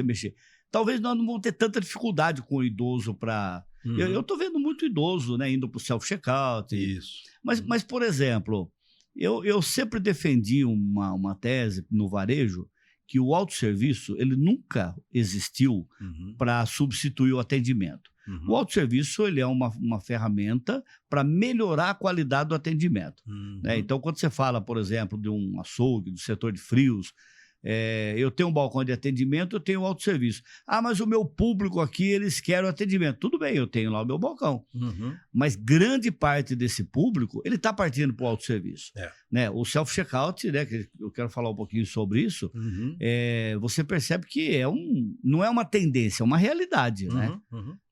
mexer. Talvez nós não vamos ter tanta dificuldade com o idoso para... Eu estou vendo muito idoso, né, indo para o self-checkout. Isso. Mas, por exemplo, eu sempre defendi uma tese no varejo que o autosserviço ele nunca existiu para substituir o atendimento. O autosserviço ele é uma ferramenta para melhorar a qualidade do atendimento. Né? Então, quando você fala, por exemplo, de um açougue, do setor de frios, eu tenho um balcão de atendimento, eu tenho um autosserviço. Ah, mas o meu público aqui, eles querem o atendimento. Tudo bem, eu tenho lá o meu balcão. Mas grande parte desse público, ele está partindo para o autosserviço. Né? O self-checkout, né, que eu quero falar um pouquinho sobre isso, você percebe que não é uma tendência, é uma realidade, né?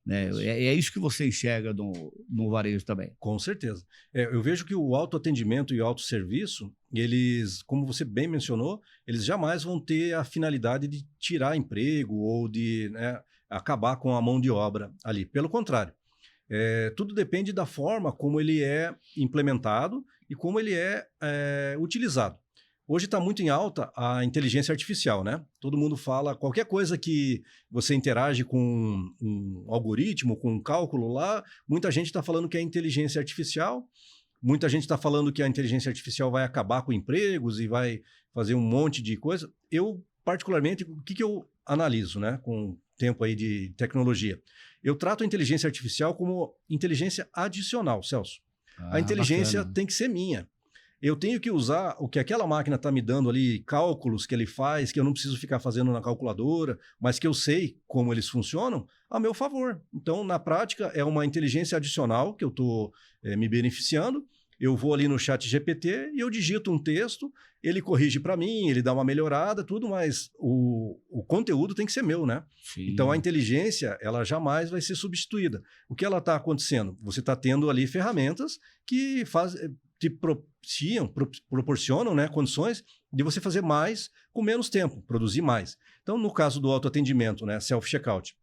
É isso que você enxerga no varejo também. Com certeza. Eu vejo que o autoatendimento e o autosserviço, eles, como você bem mencionou, eles jamais vão ter a finalidade de tirar emprego ou de, né, acabar com a mão de obra ali. Pelo contrário, tudo depende da forma como ele é implementado e como ele é utilizado. Hoje está muito em alta a inteligência artificial, né? Todo mundo fala, qualquer coisa que você interage com um algoritmo, com um cálculo lá, muita gente está falando que é inteligência artificial, muita gente está falando que a inteligência artificial vai acabar com empregos e vai fazer um monte de coisa. Eu, particularmente, o que eu analiso, né? Com o tempo aí de tecnologia. Eu trato a inteligência artificial como inteligência adicional, Celso. A inteligência tem que ser minha. Eu tenho que usar o que aquela máquina está me dando ali, cálculos que ele faz, que eu não preciso ficar fazendo na calculadora, mas que eu sei como eles funcionam, a meu favor. Então, na prática, é uma inteligência adicional que eu estou me beneficiando. Eu vou ali no chat GPT e eu digito um texto, ele corrige para mim, ele dá uma melhorada, tudo, mas o conteúdo tem que ser meu, né? Sim. Então, a inteligência, ela jamais vai ser substituída. O que ela está acontecendo? Você está tendo ali ferramentas que te proporcionam, né, condições de você fazer mais com menos tempo, produzir mais. Então, no caso do autoatendimento, né, self-checkout,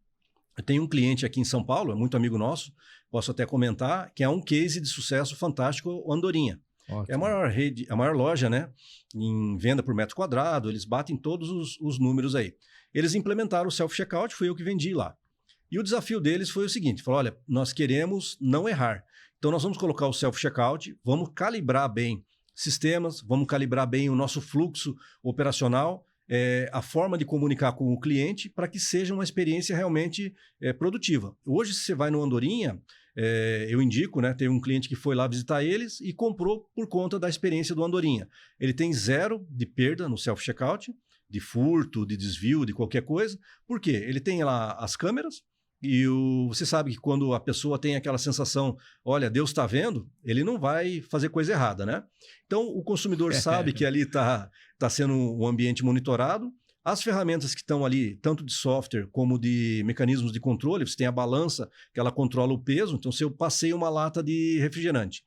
eu tenho um cliente aqui em São Paulo, é muito amigo nosso, posso até comentar, que é um case de sucesso fantástico, o Andorinha. Ótimo. É a maior rede, a maior loja, né, em venda por metro quadrado, eles batem todos os números aí. Eles implementaram o self-checkout, fui eu que vendi lá. E o desafio deles foi o seguinte, falou, olha, nós queremos não errar. Então, nós vamos colocar o self-checkout, vamos calibrar bem sistemas, vamos calibrar bem o nosso fluxo operacional, a forma de comunicar com o cliente para que seja uma experiência realmente produtiva. Hoje, se você vai no Andorinha, eu indico, né, tem um cliente que foi lá visitar eles e comprou por conta da experiência do Andorinha. Ele tem 0 de perda no self-checkout, de furto, de desvio, de qualquer coisa. Por quê? Ele tem lá as câmeras, e você sabe que quando a pessoa tem aquela sensação, olha, Deus está vendo, ele não vai fazer coisa errada, né? Então, o consumidor sabe que ali está sendo um ambiente monitorado. As ferramentas que estão ali, tanto de software como de mecanismos de controle, você tem a balança, que ela controla o peso. Então, se eu passei uma lata de refrigerante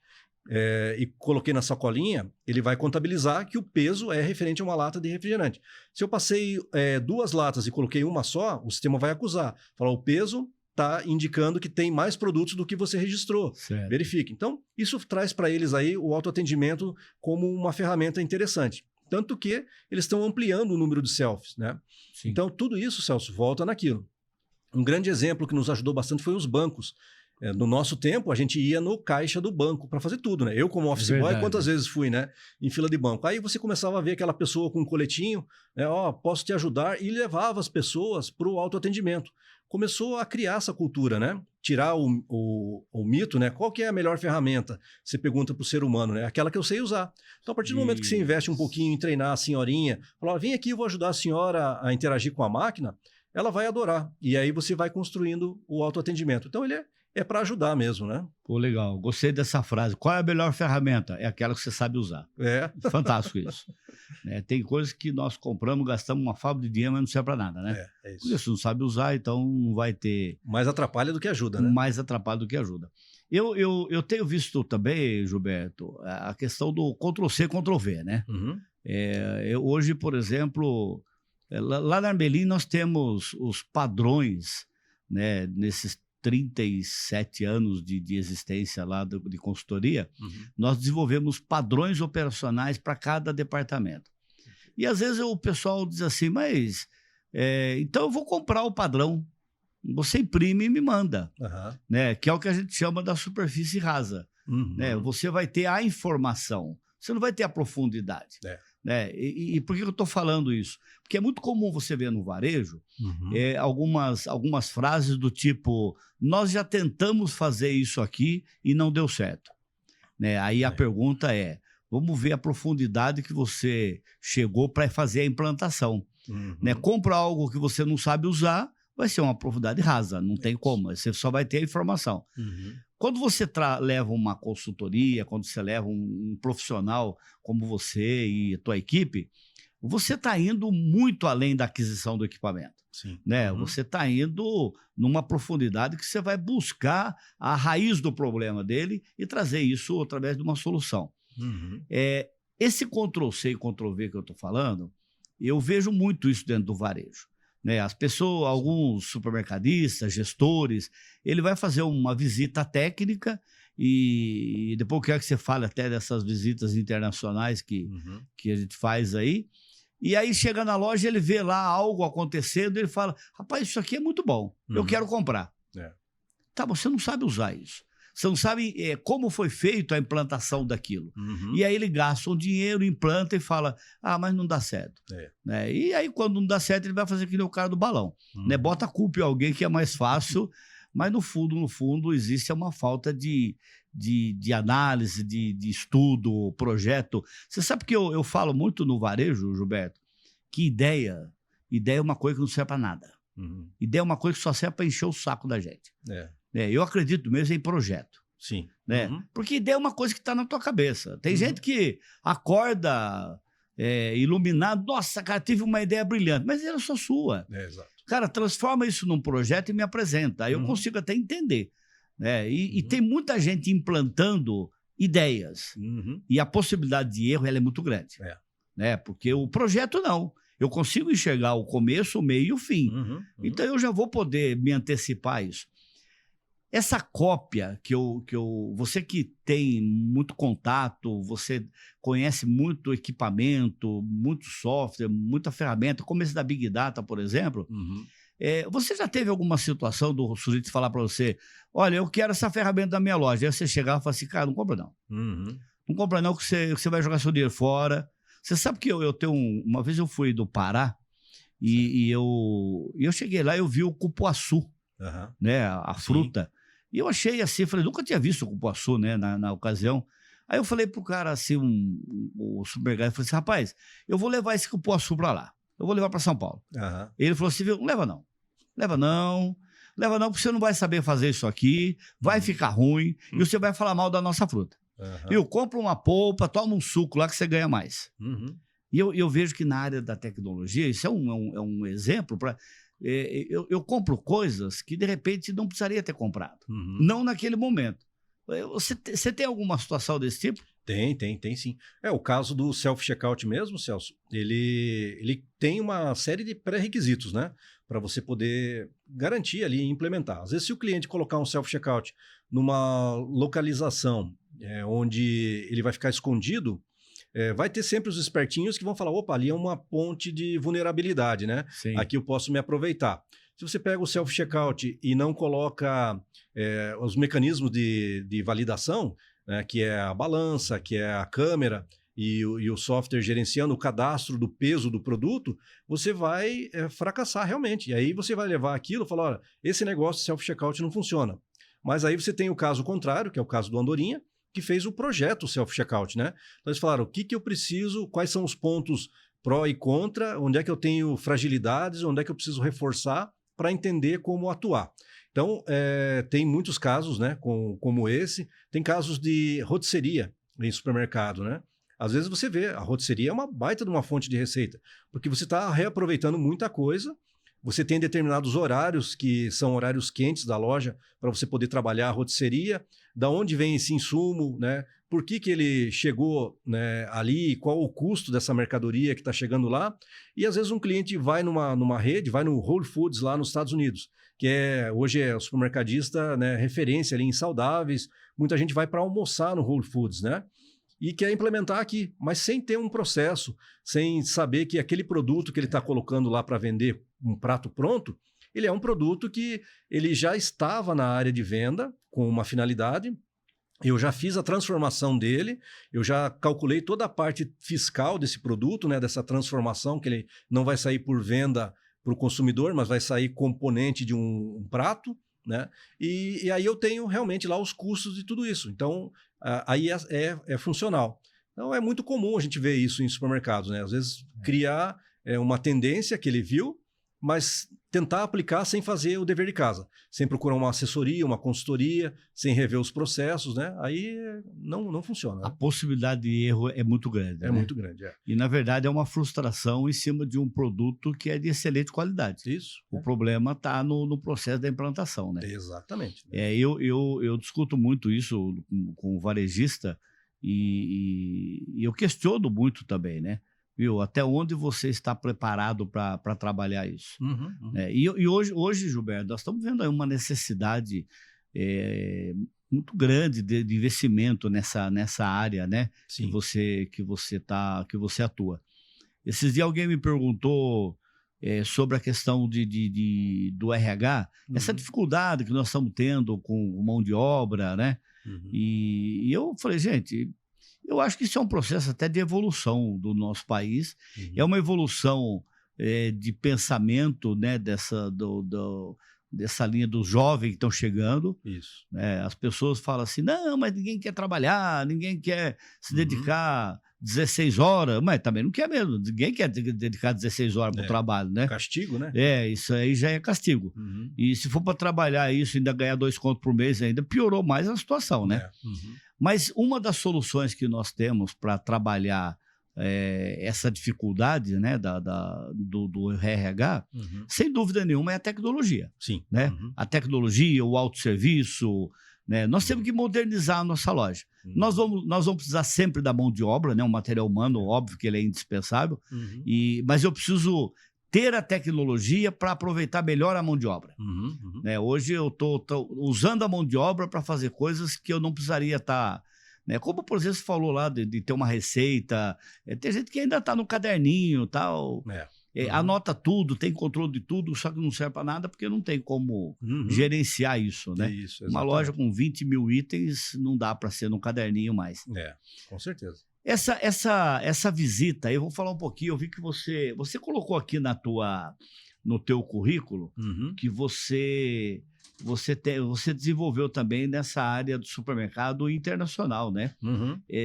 e coloquei na sacolinha, ele vai contabilizar que o peso é referente a uma lata de refrigerante. Se eu passei 2 latas e coloquei uma só, o sistema vai acusar. Falar, o peso está indicando que tem mais produtos do que você registrou. Certo. Verifique. Então, isso traz para eles aí o autoatendimento como uma ferramenta interessante. Tanto que eles estão ampliando o número de selfies, né? Sim. Então, tudo isso, Celso, volta naquilo. Um grande exemplo que nos ajudou bastante foi os bancos. No nosso tempo, a gente ia no caixa do banco para fazer tudo, né? Eu, como office boy, Verdade. quantas vezes fui, né? Em fila de banco. Aí você começava a ver aquela pessoa com um coletinho, né? Ó, posso te ajudar, e levava as pessoas para o autoatendimento. Começou a criar essa cultura, né? Tirar o mito, né? Qual que é a melhor ferramenta? Você pergunta para o ser humano, né? Aquela que eu sei usar. Então, a partir do momento que você investe um pouquinho em treinar a senhorinha, falar, vem aqui, eu vou ajudar a senhora a interagir com a máquina, ela vai adorar. E aí você vai construindo o autoatendimento. Então, ele é para ajudar mesmo, né? Pô, legal. Gostei dessa frase. Qual é a melhor ferramenta? É aquela que você sabe usar. É. Fantástico isso. Tem coisas que nós compramos, gastamos uma fábrica de dinheiro, mas não serve para nada, né? É isso. Porque você não sabe usar, então não vai ter... Mais atrapalha do que ajuda, né? Mais atrapalha do que ajuda. Eu tenho visto também, Gilberto, a questão do Ctrl-C, Ctrl-V, né? Uhum. Hoje, por exemplo, lá na Arbelim nós temos os padrões, né, nesses 37 anos de existência lá de consultoria, nós desenvolvemos padrões operacionais para cada departamento. E às vezes o pessoal diz assim, mas então eu vou comprar o padrão, você imprime e me manda, né? Que é o que a gente chama da superfície rasa. Né? Você vai ter a informação, você não vai ter a profundidade. Né? E por que eu estou falando isso? Porque é muito comum você ver no varejo algumas frases do tipo, nós já tentamos fazer isso aqui e não deu certo. Né? Aí a pergunta é, vamos ver a profundidade que você chegou para fazer a implantação. Né? Compra algo que você não sabe usar, vai ser uma profundidade rasa, não tem como, você só vai ter a informação. Quando você leva uma consultoria, quando você leva um profissional como você e a tua equipe, você está indo muito além da aquisição do equipamento. Sim. Né? Você está indo numa profundidade que você vai buscar a raiz do problema dele e trazer isso através de uma solução. Esse Ctrl-C e Ctrl-V que eu estou falando, eu vejo muito isso dentro do varejo. Né? As pessoas, alguns supermercadistas, gestores, ele vai fazer uma visita técnica e depois eu quero que você fale até dessas visitas internacionais que a gente faz aí. E aí chega na loja, ele vê lá algo acontecendo, ele fala, rapaz, isso aqui é muito bom, eu quero comprar. Tá, você não sabe usar isso. Você não sabe como foi feito a implantação daquilo. E aí ele gasta um dinheiro, implanta e fala, mas não dá certo. Né? E aí quando não dá certo, ele vai fazer que nem o cara do balão. Né? Bota a culpa em alguém que é mais fácil, mas no fundo, existe uma falta de análise, de estudo, projeto. Você sabe que eu falo muito no varejo, Gilberto, que ideia é uma coisa que não serve para nada. Ideia é uma coisa que só serve para encher o saco da gente. Eu acredito mesmo em projeto. Sim. Né? Porque ideia é uma coisa que está na tua cabeça. Tem gente que acorda iluminado, nossa, cara, tive uma ideia brilhante, mas era só sua. Exato. Cara, transforma isso num projeto e me apresenta. Aí eu consigo até entender. Né? E tem muita gente implantando ideias. E a possibilidade de erro ela é muito grande. Né? Porque o projeto não. Eu consigo enxergar o começo, o meio e o fim. Então eu já vou poder me antecipar a isso. Essa cópia você que tem muito contato, você conhece muito equipamento, muito software, muita ferramenta, como esse da Big Data, por exemplo, você já teve alguma situação do sujeito falar para você, olha, eu quero essa ferramenta da minha loja, aí você chegar e falar assim, cara, não compra não. Não compra não que você vai jogar seu dinheiro fora. Você sabe que eu tenho uma vez eu fui do Pará e eu cheguei lá e eu vi o cupuaçu, né, a fruta. E eu achei assim, falei, nunca tinha visto o cupuaçu, né, na ocasião. Aí eu falei pro cara assim, o supermercado, eu falei assim, rapaz, eu vou levar esse cupuaçu para lá. Eu vou levar para São Paulo. Ele falou assim, não leva não. Leva não, porque você não vai saber fazer isso aqui, vai ficar ruim e você vai falar mal da nossa fruta. Eu compro uma polpa, toma um suco lá que você ganha mais. E eu vejo que na área da tecnologia, isso é um exemplo para... eu compro coisas que de repente não precisaria ter comprado. Não naquele momento. Você tem alguma situação desse tipo? Tem sim. O caso do self-checkout mesmo, Celso, ele tem uma série de pré-requisitos, né? Para você poder garantir ali e implementar. Às vezes, se o cliente colocar um self-checkout numa localização onde ele vai ficar escondido, vai ter sempre os espertinhos que vão falar, opa, ali é uma ponte de vulnerabilidade, né? Sim. Aqui eu posso me aproveitar. Se você pega o self-checkout e não coloca os mecanismos de validação, né, que é a balança, que é a câmera e o software gerenciando o cadastro do peso do produto, você vai fracassar realmente. E aí você vai levar aquilo e falar, olha, esse negócio de self-checkout não funciona. Mas aí você tem o caso contrário, que é o caso do Andorinha, que fez o projeto self-checkout, né? Então eles falaram, o que eu preciso, quais são os pontos pró e contra, onde é que eu tenho fragilidades, onde é que eu preciso reforçar para entender como atuar. Então, tem muitos casos, né, como esse. Tem casos de rotisseria em supermercado, né? Às vezes você vê, a rotisseria é uma baita de uma fonte de receita, porque você está reaproveitando muita coisa, você tem determinados horários que são horários quentes da loja para você poder trabalhar a rotisseria, da onde vem esse insumo, né? Por que ele chegou, né, ali, qual o custo dessa mercadoria que está chegando lá. E às vezes um cliente vai numa rede, vai no Whole Foods lá nos Estados Unidos, que hoje é o supermercadista, né, referência ali em saudáveis. Muita gente vai para almoçar no Whole Foods, né? E quer implementar aqui, mas sem ter um processo, sem saber que aquele produto que ele está colocando lá para vender, um prato pronto, ele é um produto que ele já estava na área de venda com uma finalidade. Eu já fiz a transformação dele, eu já calculei toda a parte fiscal desse produto, né, dessa transformação, que ele não vai sair por venda para o consumidor, mas vai sair componente de um prato, né? E aí eu tenho realmente lá os custos de tudo isso. Então, aí é funcional. Então, é muito comum a gente ver isso em supermercados, né? Às vezes criar uma tendência que ele viu, mas tentar aplicar sem fazer o dever de casa, sem procurar uma assessoria, uma consultoria, sem rever os processos, né? Aí não funciona. Né? A possibilidade de erro é muito grande. É, né? Muito grande, é. E, na verdade, é uma frustração em cima de um produto que é de excelente qualidade. Isso. O problema está no processo da implantação, né? Exatamente. Eu discuto muito isso com o varejista e eu questiono muito também, né? Viu? Até onde você está preparado para trabalhar isso? Uhum. E hoje, Gilberto, nós estamos vendo aí uma necessidade muito grande de investimento nessa área, né? Sim. Que você atua. Esses dias alguém me perguntou sobre a questão do RH, essa dificuldade que nós estamos tendo com mão de obra, né? Uhum. E eu falei, gente, eu acho que isso é um processo até de evolução do nosso país. Uhum. É uma evolução de pensamento, né, dessa linha dos jovens que estão chegando. Isso. Né? As pessoas falam assim, não, mas ninguém quer trabalhar, ninguém quer se dedicar 16 horas. Mas também não quer mesmo, ninguém quer dedicar 16 horas para o trabalho, né? Castigo, né? Isso aí já é castigo. Uhum. E se for para trabalhar isso, ainda ganhar 2 contos por mês, ainda piorou mais a situação, né? Uhum. Mas uma das soluções que nós temos para trabalhar essa dificuldade, né, do RH, sem dúvida nenhuma, é a tecnologia. Sim. Né? A tecnologia, o autosserviço, né? Nós temos que modernizar a nossa loja. Nós vamos precisar sempre da mão de obra, né? O material humano, óbvio que ele é indispensável, mas eu preciso ter a tecnologia para aproveitar melhor a mão de obra. Né? Hoje eu estou usando a mão de obra para fazer coisas que eu não precisaria estar... Né? Como, por exemplo, você falou lá de ter uma receita, tem gente que ainda está no caderninho, tal, anota tudo, tem controle de tudo, só que não serve para nada porque não tem como gerenciar isso. Né? Isso, uma loja com 20 mil itens não dá para ser num caderninho mais. Com certeza. Essa visita, eu vou falar um pouquinho, eu vi que você colocou aqui no teu currículo que você desenvolveu também nessa área do supermercado internacional, né?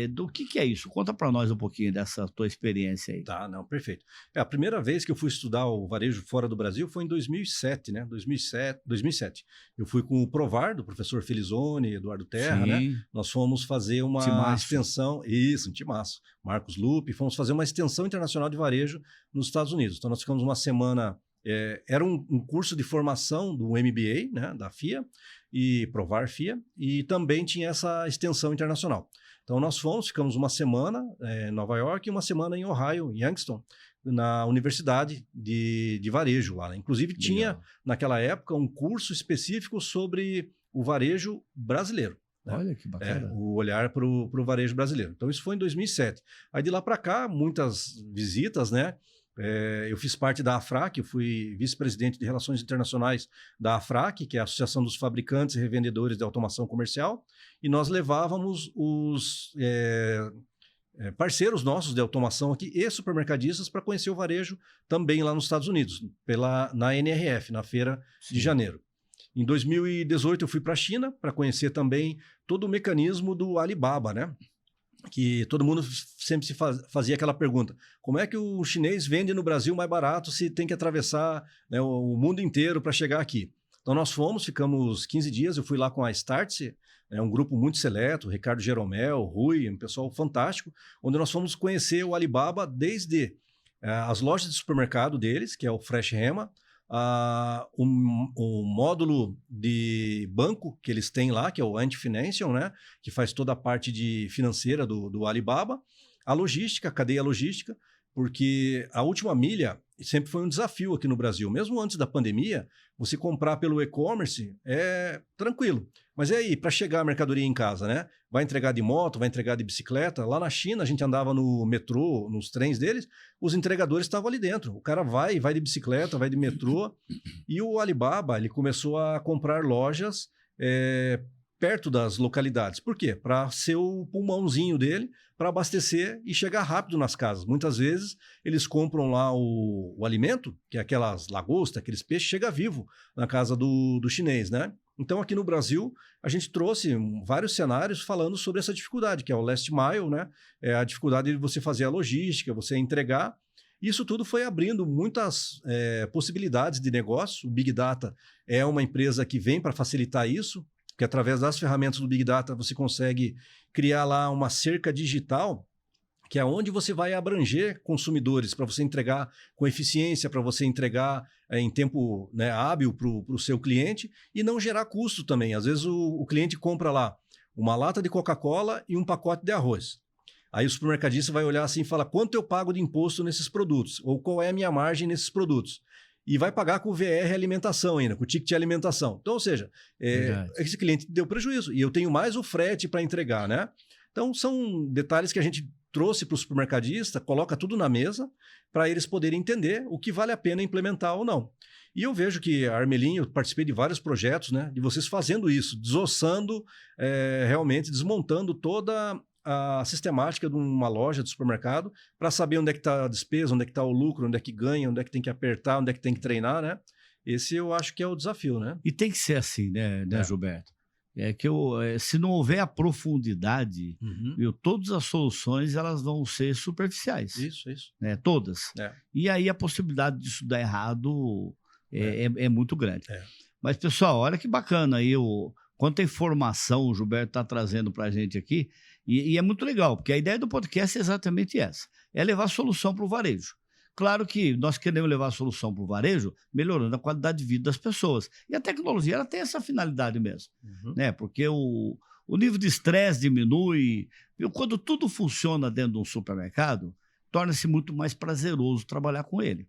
Do que é isso? Conta para nós um pouquinho dessa tua experiência aí. Tá, não, perfeito. A primeira vez que eu fui estudar o varejo fora do Brasil foi em 2007, né? 2007. Eu fui com o Provar, do professor Felizone, Eduardo Terra, né? Nós fomos fazer uma extensão, um timaço, Marcos Lupe, fomos fazer uma extensão internacional de varejo nos Estados Unidos. Então nós ficamos uma semana... era um curso de formação do MBA, né, da FIA, e Provar FIA, e também tinha essa extensão internacional. Então nós ficamos uma semana em Nova York e uma semana em Ohio, em Youngstown, na Universidade de Varejo lá. Né? Inclusive tinha, naquela época, um curso específico sobre o varejo brasileiro. né? Olha que bacana. O olhar para o varejo brasileiro. Então, isso foi em 2007. Aí, de lá para cá, muitas visitas, né? Eu fiz parte da AFRAC, eu fui vice-presidente de Relações Internacionais da AFRAC, que é a Associação dos Fabricantes e Revendedores de Automação Comercial, e nós levávamos os parceiros nossos de automação aqui e supermercadistas para conhecer o varejo também lá nos Estados Unidos, na NRF, na Feira de Janeiro. Em 2018 eu fui para a China para conhecer também todo o mecanismo do Alibaba, né? Que todo mundo sempre fazia aquela pergunta: como é que o chinês vende no Brasil mais barato se tem que atravessar, né, o mundo inteiro para chegar aqui? Então nós ficamos 15 dias, eu fui lá com a Startse, um grupo muito seleto, Ricardo Jeromel, Rui, um pessoal fantástico, onde nós fomos conhecer o Alibaba desde as lojas de supermercado deles, que é o Fresh Rema, o módulo de banco que eles têm lá, que é o Anti-Financial, né, que faz toda a parte financeira do Alibaba, a logística, a cadeia logística, porque a última milha sempre foi um desafio aqui no Brasil. Mesmo antes da pandemia, você comprar pelo e-commerce é tranquilo. Mas e aí, para chegar a mercadoria em casa, né? Vai entregar de moto, vai entregar de bicicleta. Lá na China, a gente andava no metrô, nos trens deles, os entregadores estavam ali dentro. O cara vai de bicicleta, vai de metrô. E o Alibaba, ele começou a comprar lojas perto das localidades. Por quê? Para ser o pulmãozinho dele, para abastecer e chegar rápido nas casas. Muitas vezes eles compram lá o alimento, que é aquelas lagostas, aqueles peixes, chega vivo na casa do chinês, né? Então, aqui no Brasil, a gente trouxe vários cenários falando sobre essa dificuldade, que é o last mile, né? É a dificuldade de você fazer a logística, você entregar. Isso tudo foi abrindo muitas possibilidades de negócio. O Big Data é uma empresa que vem para facilitar isso, que através das ferramentas do Big Data você consegue criar lá uma cerca digital, que é onde você vai abranger consumidores para você entregar com eficiência, para você entregar em tempo, né, hábil para o seu cliente e não gerar custo também. Às vezes o cliente compra lá uma lata de Coca-Cola e um pacote de arroz. Aí o supermercadista vai olhar assim e fala: quanto eu pago de imposto nesses produtos? Ou qual é a minha margem nesses produtos? E vai pagar com o VR alimentação ainda, com o ticket de alimentação. Então, ou seja, esse cliente deu prejuízo e eu tenho mais o frete para entregar, né? Então, são detalhes que a gente trouxe para o supermercadista, coloca tudo na mesa para eles poderem entender o que vale a pena implementar ou não. E eu vejo que a Armelin, eu participei de vários projetos, né, de vocês fazendo isso, desossando, realmente desmontando toda a sistemática de uma loja de supermercado para saber onde é que está a despesa, onde é que está o lucro, onde é que ganha, onde é que tem que apertar, onde é que tem que treinar, né? Esse eu acho que é o desafio, né? E tem que ser assim, né, Gilberto? Se não houver a profundidade, todas as soluções elas vão ser superficiais. Isso. Né? Todas. E aí a possibilidade disso dar errado é muito grande. Mas, pessoal, olha que bacana aí quanta informação o Gilberto está trazendo para a gente aqui. E é muito legal, porque a ideia do podcast é exatamente essa: é levar solução para o varejo. Claro que nós queremos levar a solução para o varejo, melhorando a qualidade de vida das pessoas. E a tecnologia ela tem essa finalidade mesmo, né? Porque o nível de estresse diminui. Quando tudo funciona dentro de um supermercado, torna-se muito mais prazeroso trabalhar com ele.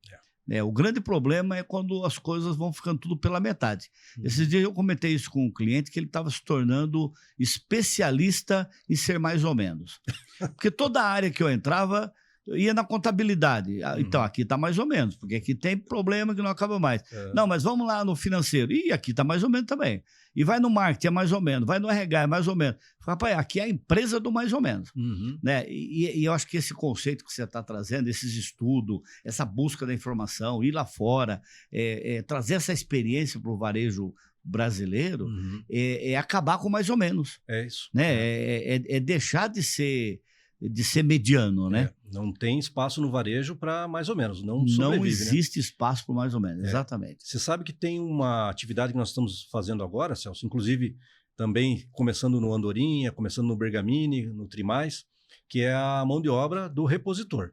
O grande problema é quando as coisas vão ficando tudo pela metade. Esses dias eu comentei isso com um cliente, que ele estava se tornando especialista em ser mais ou menos. Porque toda área que eu entrava ia na contabilidade. Então, aqui está mais ou menos, porque aqui tem problema que não acaba mais. Não, mas vamos lá no financeiro. E aqui está mais ou menos também. E vai no marketing, é mais ou menos. Vai no RH, é mais ou menos. Rapaz, aqui é a empresa do mais ou menos. Né? E eu acho que esse conceito que você está trazendo, esses estudos, essa busca da informação, ir lá fora, trazer essa experiência para o varejo brasileiro, é acabar com mais ou menos. É isso. Né? É deixar de ser mediano, né? Não tem espaço no varejo para mais ou menos, não existe, né? Espaço para mais ou menos, exatamente. Você sabe que tem uma atividade que nós estamos fazendo agora, Celso, inclusive também começando no Andorinha, começando no Bergamini, no Trimais, que é a mão de obra do repositor.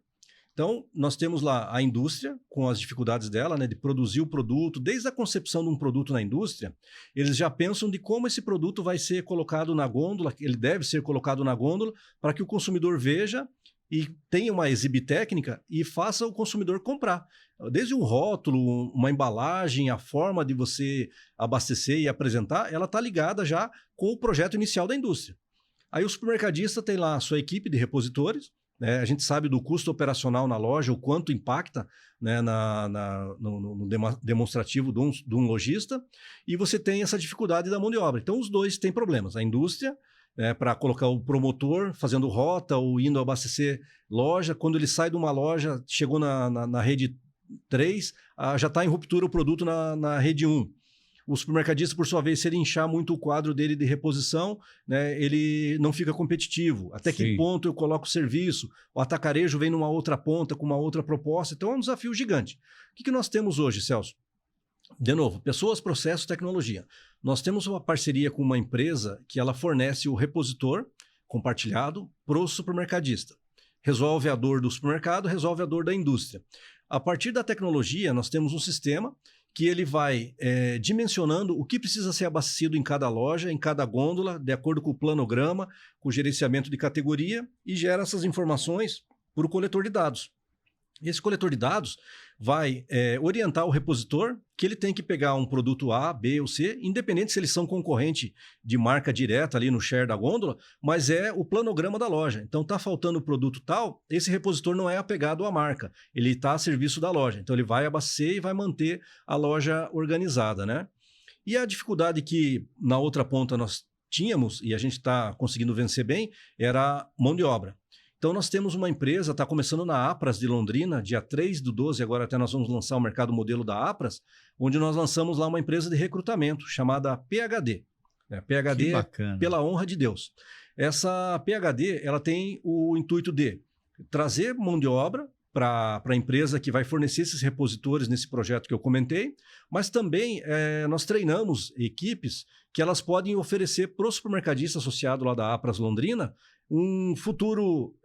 Então, nós temos lá a indústria, com as dificuldades dela, né, de produzir o produto. Desde a concepção de um produto na indústria, eles já pensam de como esse produto vai ser colocado na gôndola, ele deve ser colocado na gôndola, para que o consumidor veja e tenha uma exibitécnica e faça o consumidor comprar. Desde um rótulo, uma embalagem, a forma de você abastecer e apresentar, ela está ligada já com o projeto inicial da indústria. Aí o supermercadista tem lá a sua equipe de repositores, né? A gente sabe do custo operacional na loja, o quanto impacta, né, no demonstrativo de um lojista, e você tem essa dificuldade da mão de obra. Então os dois têm problemas. A indústria, para colocar o promotor fazendo rota ou indo abastecer loja, quando ele sai de uma loja, chegou na rede 3, já está em ruptura o produto na rede 1. O supermercadista, por sua vez, se ele inchar muito o quadro dele de reposição, né, ele não fica competitivo. Até que ponto eu coloco o serviço? O atacarejo vem numa outra ponta, com uma outra proposta. Então é um desafio gigante. O que nós temos hoje, Celso? De novo, pessoas, processos, tecnologia. Nós temos uma parceria com uma empresa que ela fornece o repositor compartilhado para o supermercadista. Resolve a dor do supermercado, resolve a dor da indústria. A partir da tecnologia, nós temos um sistema que ele vai dimensionando o que precisa ser abastecido em cada loja, em cada gôndola, de acordo com o planograma, com o gerenciamento de categoria, e gera essas informações para o coletor de dados. Esse coletor de dados vai orientar o repositor que ele tem que pegar um produto A, B ou C, independente se eles são concorrente de marca direta ali no share da gôndola, mas é o planograma da loja. Então está faltando o produto tal, esse repositor não é apegado à marca, ele está a serviço da loja. Então ele vai abastecer e vai manter a loja organizada, né? E a dificuldade que na outra ponta nós tínhamos, e a gente está conseguindo vencer bem, era mão de obra. Então, nós temos uma empresa, está começando na Apras de Londrina, dia 3/12, agora até nós vamos lançar o mercado modelo da Apras, onde nós lançamos lá uma empresa de recrutamento chamada PHD. PHD é Pela Honra de Deus. Essa PHD, ela tem o intuito de trazer mão de obra para a empresa que vai fornecer esses repositores nesse projeto que eu comentei, mas também nós treinamos equipes que elas podem oferecer para o supermercadista associado lá da Apras Londrina um futuro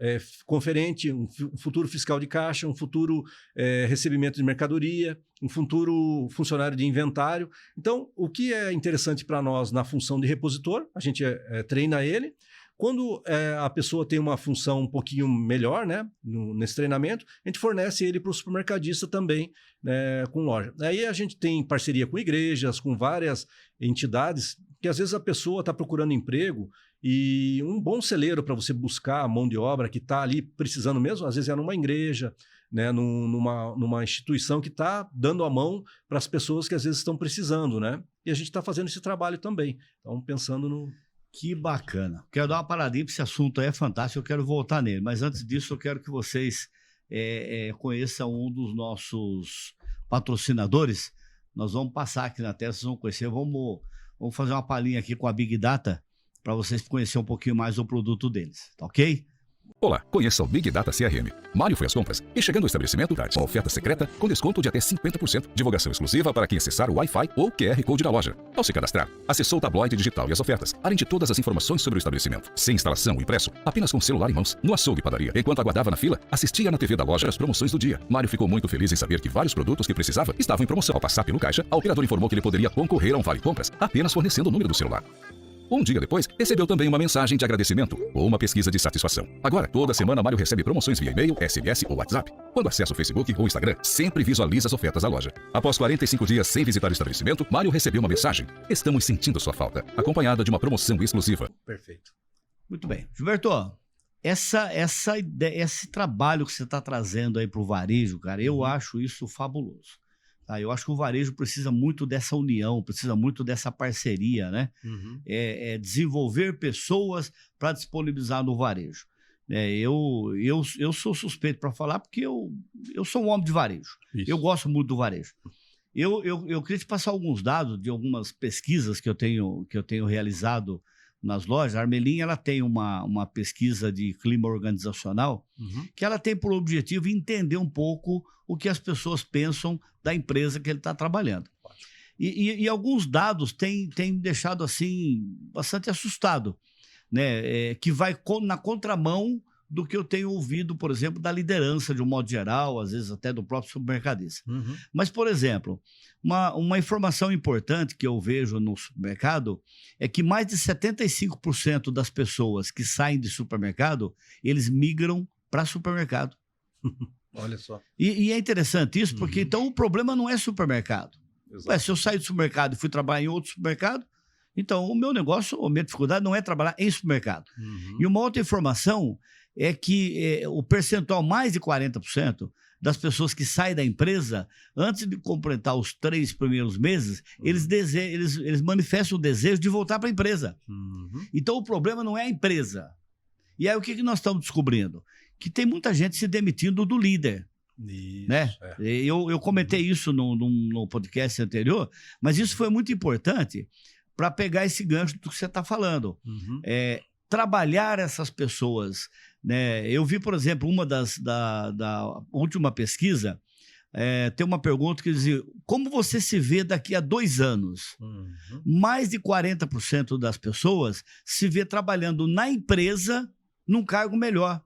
conferente, um futuro fiscal de caixa, um futuro recebimento de mercadoria, um futuro funcionário de inventário. Então, o que é interessante para nós na função de repositor, a gente treina ele. Quando a pessoa tem uma função um pouquinho melhor, né, nesse treinamento, a gente fornece ele para o supermercadista também, né, com loja. Aí a gente tem parceria com igrejas, com várias entidades, que às vezes a pessoa está procurando emprego e um bom celeiro para você buscar a mão de obra que está ali precisando mesmo, às vezes é numa igreja, né, numa instituição que está dando a mão para as pessoas que às vezes estão precisando, né? E a gente está fazendo esse trabalho também. Então, pensando no... Que bacana. Quero dar uma paradinha, porque esse assunto aí é fantástico, eu quero voltar nele. Mas antes disso, eu quero que vocês conheçam um dos nossos patrocinadores. Nós vamos passar aqui na tela, vocês vão conhecer. Vamos fazer uma palhinha aqui com a Big Data, para vocês conhecerem um pouquinho mais do produto deles, tá ok? Olá, conheça o Big Data CRM. Mário foi às compras e chegando ao estabelecimento, uma oferta secreta com desconto de até 50%. Divulgação exclusiva para quem acessar o Wi-Fi ou QR Code da loja. Ao se cadastrar, acessou o tabloide digital e as ofertas, além de todas as informações sobre o estabelecimento. Sem instalação impresso, apenas com o celular em mãos, no açougue e padaria. Enquanto aguardava na fila, assistia na TV da loja as promoções do dia. Mário ficou muito feliz em saber que vários produtos que precisava estavam em promoção. Ao passar pelo caixa, a operadora informou que ele poderia concorrer a um vale compras, apenas fornecendo o número do celular. Um dia depois, recebeu também uma mensagem de agradecimento ou uma pesquisa de satisfação. Agora, toda semana, Mário recebe promoções via e-mail, SMS ou WhatsApp. Quando acessa o Facebook ou Instagram, sempre visualiza as ofertas da loja. Após 45 dias sem visitar o estabelecimento, Mário recebeu uma mensagem: "Estamos sentindo sua falta", acompanhada de uma promoção exclusiva. Perfeito. Muito bem. Gilberto, essa ideia, esse trabalho que você está trazendo aí para o varejo, cara, eu acho isso fabuloso. Tá? Eu acho que o varejo precisa muito dessa união, precisa muito dessa parceria, né? Desenvolver pessoas para disponibilizar no varejo. Eu sou suspeito para falar porque eu sou um homem de varejo. Isso. Eu gosto muito do varejo. Eu queria te passar alguns dados de algumas pesquisas que eu tenho realizado nas lojas. A Armelin, ela tem uma pesquisa de clima organizacional que ela tem por objetivo entender um pouco o que as pessoas pensam da empresa que ele está trabalhando. E alguns dados têm me deixado assim bastante assustado, né? Que vai na contramão do que eu tenho ouvido, por exemplo, da liderança de um modo geral, às vezes até do próprio supermercadista. Mas, por exemplo, uma informação importante que eu vejo no supermercado é que mais de 75% das pessoas que saem de supermercado, eles migram para supermercado. Olha só. E é interessante isso, porque então o problema não é supermercado. Ué, se eu sair do supermercado e fui trabalhar em outro supermercado, então o meu negócio, a minha dificuldade não é trabalhar em supermercado. E uma outra informação é que o percentual, mais de 40% das pessoas que saem da empresa, antes de completar os 3 primeiros meses, eles manifestam o desejo de voltar para a empresa. Então o problema não é a empresa. E aí o que nós estamos descobrindo? Que tem muita gente se demitindo do líder. Isso, né? Eu comentei isso no podcast anterior, mas isso foi muito importante para pegar esse gancho do que você está falando. Trabalhar essas pessoas, né? Eu vi, por exemplo, uma da última pesquisa, tem uma pergunta que dizia: como você se vê daqui a 2 anos? Mais de 40% das pessoas se vê trabalhando na empresa num cargo melhor.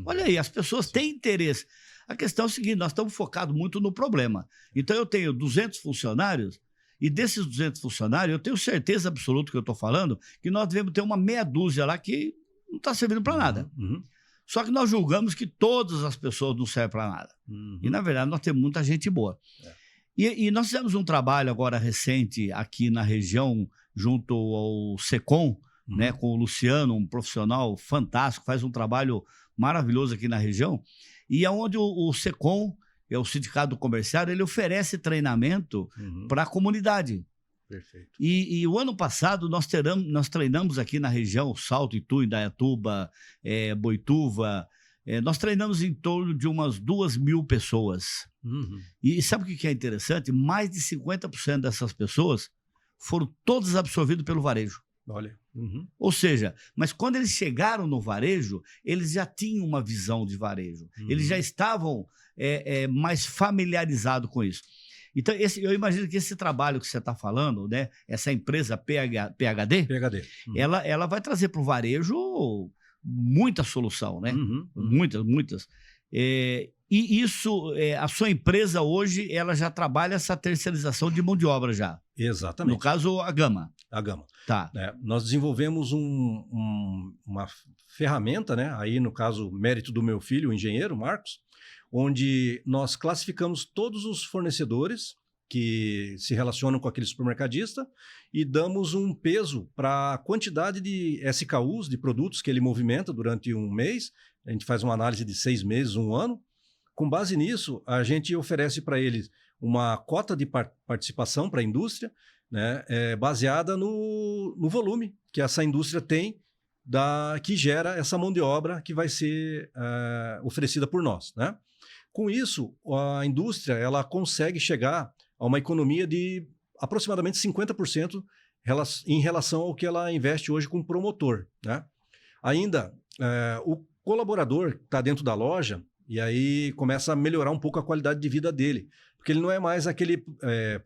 Olha aí, as pessoas têm interesse. A questão é o seguinte: nós estamos focados muito no problema. Então eu tenho 200 funcionários, e desses 200 funcionários, eu tenho certeza absoluta que eu estou falando, que nós devemos ter uma meia dúzia lá que não está servindo para nada. Só que nós julgamos que todas as pessoas não servem para nada. E, na verdade, nós temos muita gente boa. E nós fizemos um trabalho agora recente aqui na região, junto ao SECOM, né, com o Luciano, um profissional fantástico, faz um trabalho maravilhoso aqui na região, e é onde o SECOM, o Sindicato Comerciário, ele oferece treinamento para a comunidade. Perfeito. E o ano passado nós treinamos aqui na região, Salto, Itu, Indaiatuba, Boituva, nós treinamos em torno de umas 2.000 pessoas. E sabe o que é interessante? Mais de 50% dessas pessoas foram todas absorvidas pelo varejo. Olha. Ou seja, mas quando eles chegaram no varejo, eles já tinham uma visão de varejo. Eles já estavam mais familiarizados com isso. Então, eu imagino que esse trabalho que você está falando, né, essa empresa PHD, ela vai trazer para o varejo muita solução, né? Muitas. E isso, a sua empresa hoje, ela já trabalha essa terceirização de mão de obra já. Exatamente. No caso, a Gama. A Gama. Tá. Nós desenvolvemos uma ferramenta, né? Aí, no caso, mérito do meu filho, o engenheiro Marcos, onde nós classificamos todos os fornecedores que se relacionam com aquele supermercadista e damos um peso para a quantidade de SKUs, de produtos que ele movimenta durante um mês. A gente faz uma análise de 6 meses, 1 ano. Com base nisso, a gente oferece para eles uma cota de participação para a indústria, né, baseada no volume que essa indústria tem, que gera essa mão de obra que vai ser oferecida por nós, né? Com isso, a indústria ela consegue chegar a uma economia de aproximadamente 50% em relação ao que ela investe hoje com o promotor, né? Ainda, o colaborador que está dentro da loja, e aí começa a melhorar um pouco a qualidade de vida dele, porque ele não é mais aquele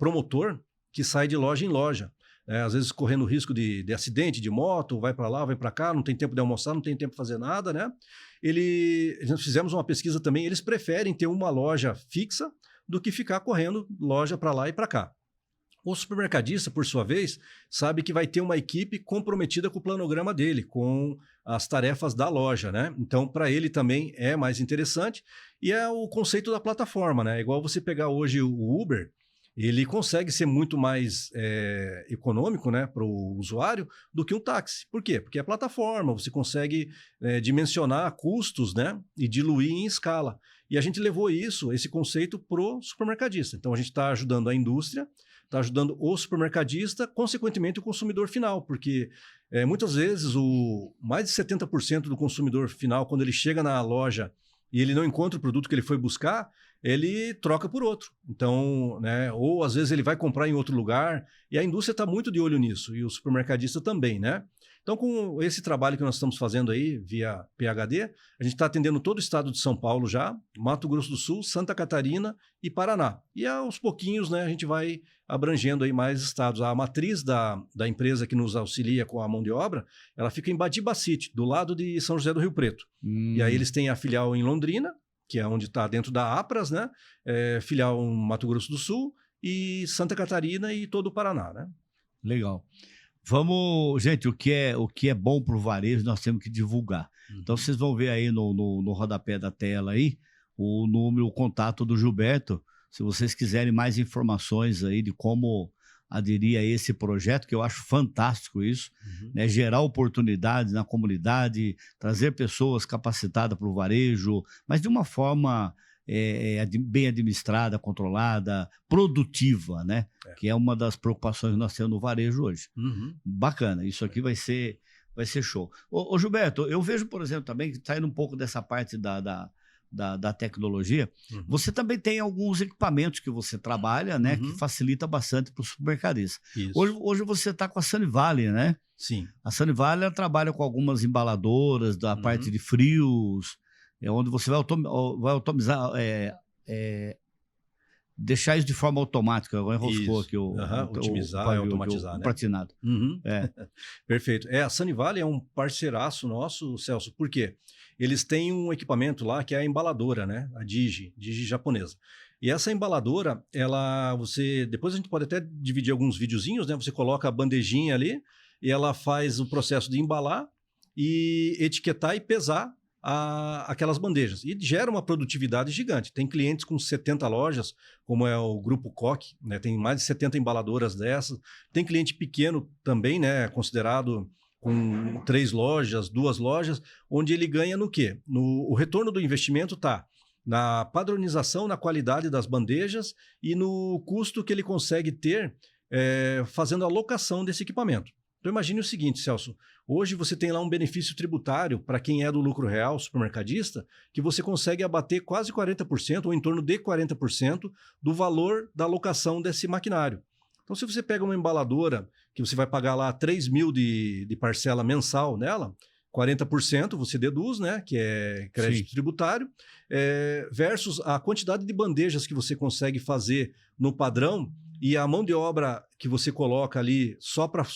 promotor que sai de loja em loja, às vezes correndo risco de acidente de moto, vai para lá, vai para cá, não tem tempo de almoçar, não tem tempo de fazer nada, né? Nós fizemos uma pesquisa também, eles preferem ter uma loja fixa do que ficar correndo loja para lá e para cá. O supermercadista, por sua vez, sabe que vai ter uma equipe comprometida com o planograma dele, com as tarefas da loja, né? Então, para ele também é mais interessante. E é o conceito da plataforma, né? Igual você pegar hoje o Uber, ele consegue ser muito mais econômico, né, para o usuário do que um táxi. Por quê? Porque é plataforma, você consegue dimensionar custos, né, e diluir em escala. E a gente levou esse conceito para o supermercadista. Então, a gente está ajudando a indústria, está ajudando o supermercadista, consequentemente o consumidor final, porque muitas vezes mais de 70% do consumidor final, quando ele chega na loja e ele não encontra o produto que ele foi buscar, ele troca por outro. Então, né, ou às vezes ele vai comprar em outro lugar, e a indústria está muito de olho nisso, e o supermercadista também, né? Então, com esse trabalho que nós estamos fazendo aí, via PHD, a gente está atendendo todo o estado de São Paulo já, Mato Grosso do Sul, Santa Catarina e Paraná. E aos pouquinhos, né, a gente vai abrangendo aí mais estados. A matriz da empresa que nos auxilia com a mão de obra, ela fica em Badibacite, do lado de São José do Rio Preto. E aí eles têm a filial em Londrina, que é onde está dentro da APRAS, né? Filial em Mato Grosso do Sul e Santa Catarina e todo o Paraná, né? Legal. Vamos, gente, o que é bom para o varejo, nós temos que divulgar. Então, vocês vão ver aí no rodapé da tela aí o número, o contato do Gilberto, se vocês quiserem mais informações aí de como aderir a esse projeto, que eu acho fantástico isso, né? Gerar oportunidades na comunidade, trazer pessoas capacitadas para o varejo, mas de uma forma bem administrada, controlada, produtiva, né? Que é uma das preocupações que nós temos no varejo hoje. Bacana, isso aqui vai ser show. Ô Gilberto, eu vejo, por exemplo, também, saindo um pouco dessa parte da tecnologia, você também tem alguns equipamentos que você trabalha, né, que facilita bastante para o supermercadista. Hoje você está com a Sunny Valley, né? Sim. A Sunny Valley ela trabalha com algumas embaladoras da parte de frios, onde você vai automatizar, deixar isso de forma automática. Agora enroscou aqui otimizar e automatizar, né? Pratinado. Perfeito. A Sunny Valley é um parceiraço nosso, Celso. Por quê? Eles têm um equipamento lá que é a embaladora, né? A Digi japonesa. E essa embaladora, depois a gente pode até dividir alguns videozinhos, né? Você coloca a bandejinha ali e ela faz o processo de embalar e etiquetar e pesar aquelas bandejas. E gera uma produtividade gigante. Tem clientes com 70 lojas, como é o Grupo Coque, né? Tem mais de 70 embaladoras dessas. Tem cliente pequeno também, né? Considerado com 3 lojas, 2 lojas, onde ele ganha no quê? O retorno do investimento está na padronização, na qualidade das bandejas e no custo que ele consegue ter fazendo a locação desse equipamento. Então imagine o seguinte, Celso, hoje você tem lá um benefício tributário para quem é do lucro real, supermercadista, que você consegue abater quase 40% ou em torno de 40% do valor da locação desse maquinário. Então, se você pega uma embaladora que você vai pagar lá 3 mil de parcela mensal nela, 40% você deduz, né, que é crédito tributário, versus a quantidade de bandejas que você consegue fazer no padrão e a mão de obra que você coloca ali só para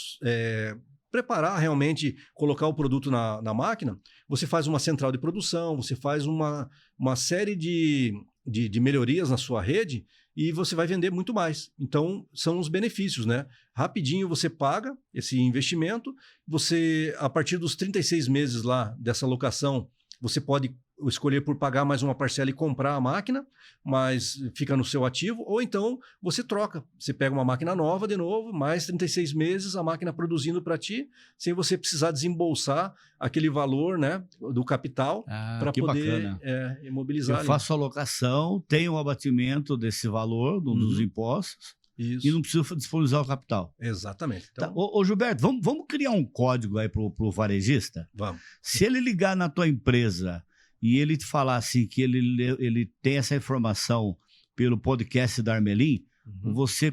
preparar realmente, colocar o produto na máquina, você faz uma central de produção, você faz uma série de melhorias na sua rede e você vai vender muito mais. Então, são os benefícios, né? Rapidinho você paga esse investimento, você, a partir dos 36 meses lá dessa locação, você pode escolher por pagar mais uma parcela e comprar a máquina, mas fica no seu ativo, ou então você troca. Você pega uma máquina nova de novo, mais 36 meses, a máquina produzindo para ti, sem você precisar desembolsar aquele valor, né, do capital para poder imobilizar. Eu faço a locação, tenho o abatimento desse valor dos impostos. Isso. E não precisa disponibilizar o capital. Exatamente. Então... Tá. Ô Gilberto, vamos criar um código aí pro varejista? Vamos. Se ele ligar na tua empresa e ele te falar assim que ele tem essa informação pelo podcast da Armelin,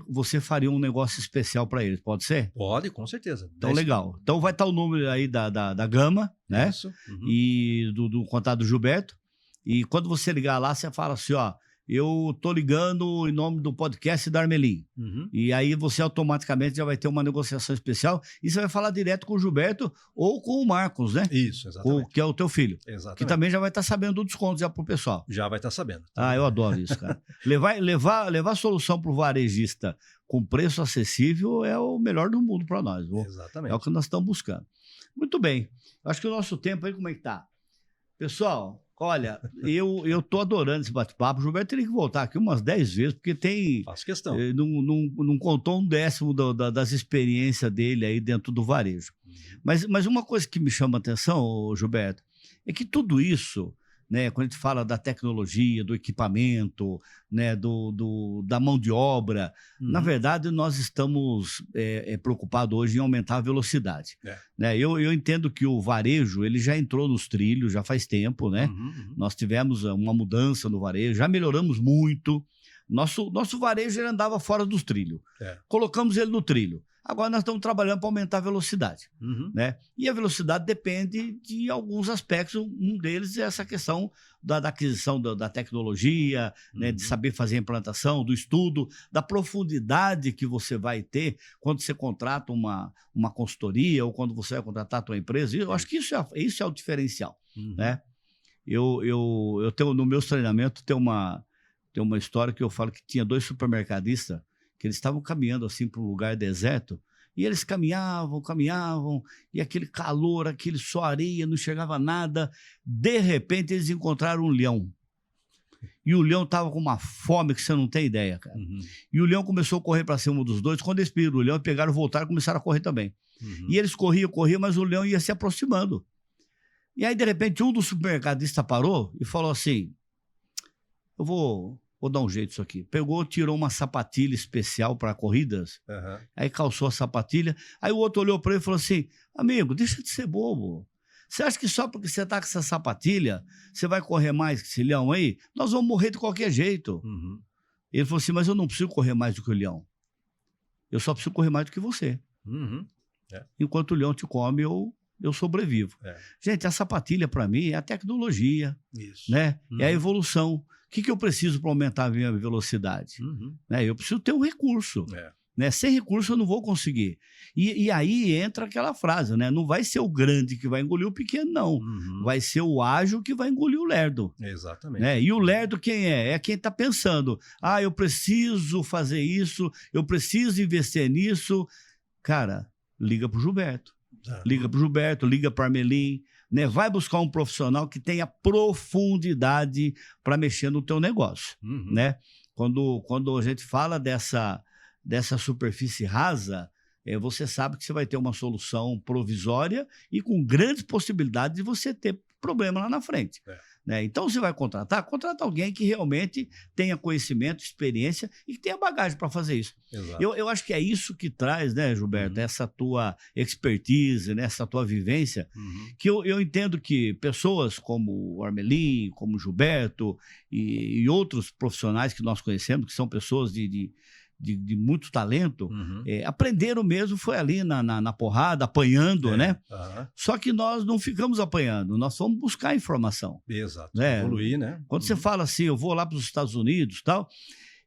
você faria um negócio especial para ele, pode ser? Pode, com certeza. Então, legal. Então vai estar o número aí da Gama, né? Isso. E do contato do Gilberto. E quando você ligar lá, você fala assim, ó, eu tô ligando em nome do podcast da Armelin. E aí você automaticamente já vai ter uma negociação especial e você vai falar direto com o Gilberto ou com o Marcos, né? Isso, exatamente. Que é o teu filho. Exatamente. Que também já vai estar sabendo do desconto já pro pessoal. Já vai estar sabendo. Ah, eu adoro isso, cara. levar solução pro varejista com preço acessível é o melhor do mundo para nós. Exatamente. É o que nós estamos buscando. Muito bem. Acho que o nosso tempo aí, como é que tá? Pessoal, olha, eu tô adorando esse bate-papo. O Gilberto teria que voltar aqui umas 10 vezes, porque tem... Faço questão. Não contou 1/10 das experiências dele aí dentro do varejo. Mas uma coisa que me chama a atenção, Gilberto, é que tudo isso, né, quando a gente fala da tecnologia, do equipamento, né, da mão de obra, na verdade nós estamos preocupados hoje em aumentar a velocidade. Né? Eu entendo que o varejo ele já entrou nos trilhos, já faz tempo, né? Nós tivemos uma mudança no varejo, já melhoramos muito. Nosso varejo ele andava fora dos trilhos. Colocamos ele no trilho. Agora nós estamos trabalhando para aumentar a velocidade. Né? E a velocidade depende de alguns aspectos. Um deles é essa questão da aquisição da tecnologia, né? De saber fazer a implantação, do estudo, da profundidade que você vai ter quando você contrata uma consultoria ou quando você vai contratar a tua empresa. Eu acho que isso é o diferencial. Né? Eu tenho, no meu treinamento tem uma história que eu falo que tinha 2 supermercadistas que eles estavam caminhando assim para um lugar deserto E eles caminhavam, e aquele calor, aquele só areia, não chegava nada. De repente, eles encontraram um leão. E o leão estava com uma fome que você não tem ideia, cara. E o leão começou a correr para cima dos dois. Quando eles viram o leão, pegaram, voltaram e começaram a correr também. E eles corriam, mas o leão ia se aproximando. E aí, de repente, um dos supermercadistas parou e falou assim, eu vou dar um jeito nisso aqui. Pegou, tirou uma sapatilha especial para corridas, aí calçou a sapatilha. Aí o outro olhou para ele e falou assim, amigo, deixa de ser bobo. Você acha que só porque você tá com essa sapatilha, você vai correr mais que esse leão aí? Nós vamos morrer de qualquer jeito. Ele falou assim, mas eu não preciso correr mais do que o leão. Eu só preciso correr mais do que você. Enquanto o leão te come, eu sobrevivo. Gente, a sapatilha para mim é a tecnologia, né? É a evolução. O que eu preciso para aumentar a minha velocidade? Né? Eu preciso ter um recurso. Né? Sem recurso eu não vou conseguir. E aí entra aquela frase, né? Não vai ser o grande que vai engolir o pequeno, não. Vai ser o ágil que vai engolir o lerdo. Exatamente. Né? E o lerdo quem é? É quem está pensando, eu preciso fazer isso, eu preciso investir nisso. Cara, liga para o Gilberto. Liga para o Gilberto, liga para a Armelim, né? Vai buscar um profissional que tenha profundidade para mexer no teu negócio. Né? Quando a gente fala dessa superfície rasa, você sabe que você vai ter uma solução provisória e com grandes possibilidades de você ter problema lá na frente. Né? Então, você vai contrata alguém que realmente tenha conhecimento, experiência e que tenha bagagem para fazer isso. Eu acho que é isso que traz, né, Gilberto, essa tua expertise, né, essa tua vivência, que eu entendo que pessoas como o Armelim, como o Gilberto e outros profissionais que nós conhecemos, que são pessoas de muito talento, aprenderam mesmo, foi ali na porrada, apanhando, né? Só que nós não ficamos apanhando, nós fomos buscar informação. Exato, né? Evoluir, né? Quando você fala assim, eu vou lá para os Estados Unidos, tal,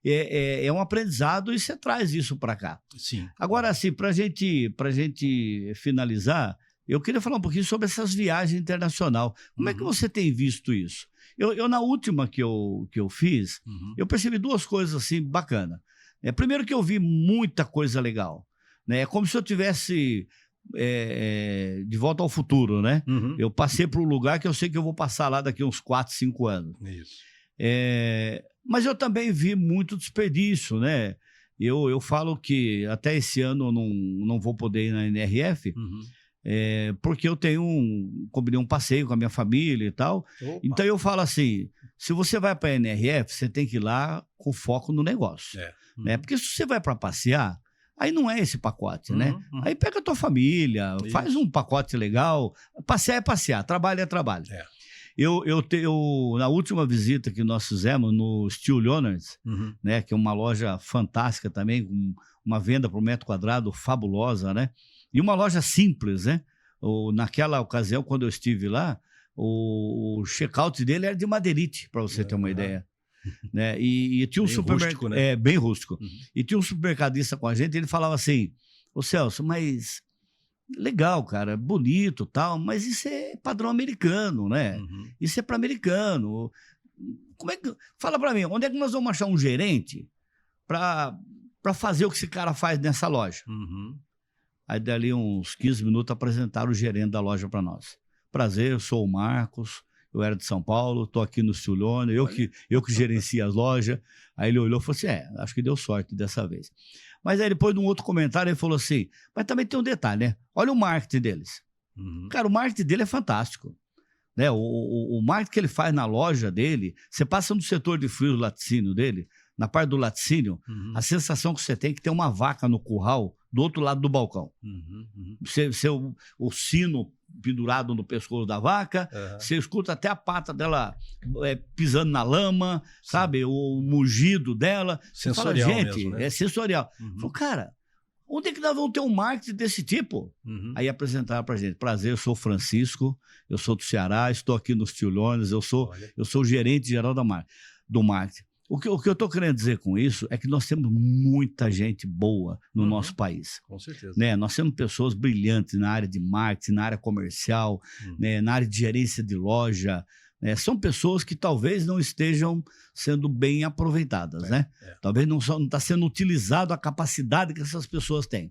é um aprendizado e você traz isso para cá. Sim. Agora, assim, para gente finalizar, eu queria falar um pouquinho sobre essas viagens internacionais. Como é que você tem visto isso? Eu na última que eu fiz, eu percebi duas coisas assim bacanas. Primeiro que eu vi muita coisa legal, né? É como se eu tivesse de volta ao futuro, né? Eu passei para um lugar que eu sei que eu vou passar lá daqui uns 4, 5 anos. Isso. Mas eu também vi muito desperdício, né? Eu falo que até esse ano eu não vou poder ir na NRF, porque eu combinei um passeio com a minha família e tal. Opa. Então eu falo assim, se você vai para a NRF, você tem que ir lá com foco no negócio. Né? Porque se você vai para passear, aí não é esse pacote, né? Aí pega a tua família, faz um pacote legal. Passear é passear, trabalho é trabalho. Na última visita que nós fizemos no Steel Leonards, né, que é uma loja fantástica também, com uma venda por metro quadrado fabulosa, né? E uma loja simples, né? Naquela ocasião, quando eu estive lá, o check-out dele era de madeirite, para você ter uma ideia. Né? E tinha um supermercado, né? Bem rústico. E tinha um supermercadista com a gente, e ele falava assim, ô Celso, mas legal, cara, bonito tal, mas isso é padrão americano, né? Isso é para americano. Fala para mim, onde é que nós vamos achar um gerente para fazer o que esse cara faz nessa loja? Aí dali uns 15 minutos apresentaram o gerente da loja para nós. Prazer, eu sou o Marcos. Eu era de São Paulo, estou aqui no Steel Leonards, eu que gerencio as lojas. Aí ele olhou e falou assim, acho que deu sorte dessa vez. Mas aí depois de um outro comentário, ele falou assim, mas também tem um detalhe, né? Olha o marketing deles. Cara, o marketing dele é fantástico. Né? O marketing que ele faz na loja dele, você passa no setor de frio do laticínio dele, na parte do laticínio, a sensação que você tem é que tem uma vaca no curral do outro lado do balcão. O sino pendurado no pescoço da vaca, você escuta até a pata dela pisando na lama, sabe? O mugido dela. Sensorial fala, gente, mesmo, né? É sensorial. Falei, cara, onde é que nós vamos ter um marketing desse tipo? Aí apresentaram pra gente, prazer, eu sou o Francisco, eu sou do Ceará, estou aqui nos Steel Leonards, eu sou o gerente geral do marketing. O que eu estou querendo dizer com isso é que nós temos muita gente boa no nosso país. Com certeza. Né? Nós temos pessoas brilhantes na área de marketing, na área comercial, né? Na área de gerência de loja. Né? São pessoas que talvez não estejam sendo bem aproveitadas. Né? Talvez não está sendo utilizado a capacidade que essas pessoas têm.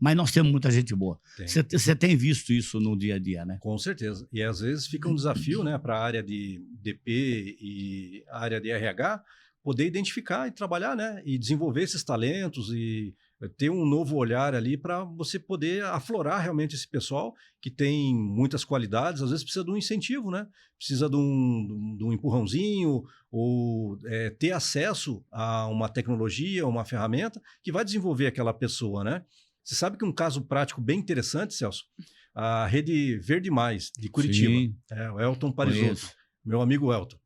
Mas nós temos muita gente boa. Tem. Você tem visto isso no dia a dia, né? Com certeza. E às vezes fica um desafio, né, para a área de DP e a área de RH poder identificar e trabalhar, né, e desenvolver esses talentos e ter um novo olhar ali para você poder aflorar realmente esse pessoal que tem muitas qualidades, às vezes precisa de um incentivo, né? Precisa de um empurrãozinho ou ter acesso a uma tecnologia, uma ferramenta que vai desenvolver aquela pessoa, né? Você sabe que um caso prático bem interessante, Celso, a Rede Verde Mais, de Curitiba, o Elton Parisotto, meu amigo Elton.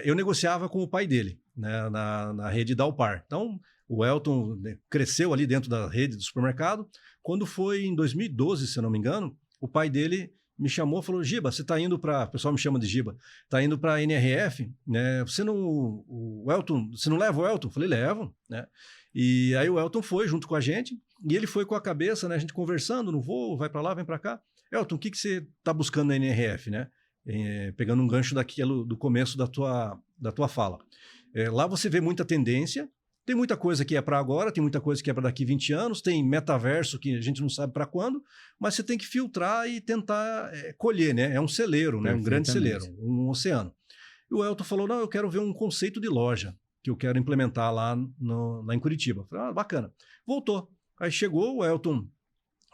Eu negociava com o pai dele, né, na rede da Alpar. Então, o Elton, né, cresceu ali dentro da rede do supermercado. Quando foi em 2012, se eu não me engano, o pai dele me chamou e falou: Giba, você está indo para... O pessoal me chama de Giba. Está indo para a NRF, né? Você não leva o Elton? Eu falei: levo, né? E aí o Elton foi junto com a gente e ele foi com a cabeça, né? A gente conversando no voo, vai para lá, vem para cá. Elton, o que você está buscando na NRF, né? Pegando um gancho do começo da tua fala. Lá você vê muita tendência, tem muita coisa que é para agora, tem muita coisa que é para daqui 20 anos, tem metaverso que a gente não sabe para quando, mas você tem que filtrar e tentar colher, né? É um celeiro, né? Um grande celeiro, um oceano. E o Elton falou: não, eu quero ver um conceito de loja que eu quero implementar lá em Curitiba. Eu falei: bacana. Voltou. Aí chegou, o Elton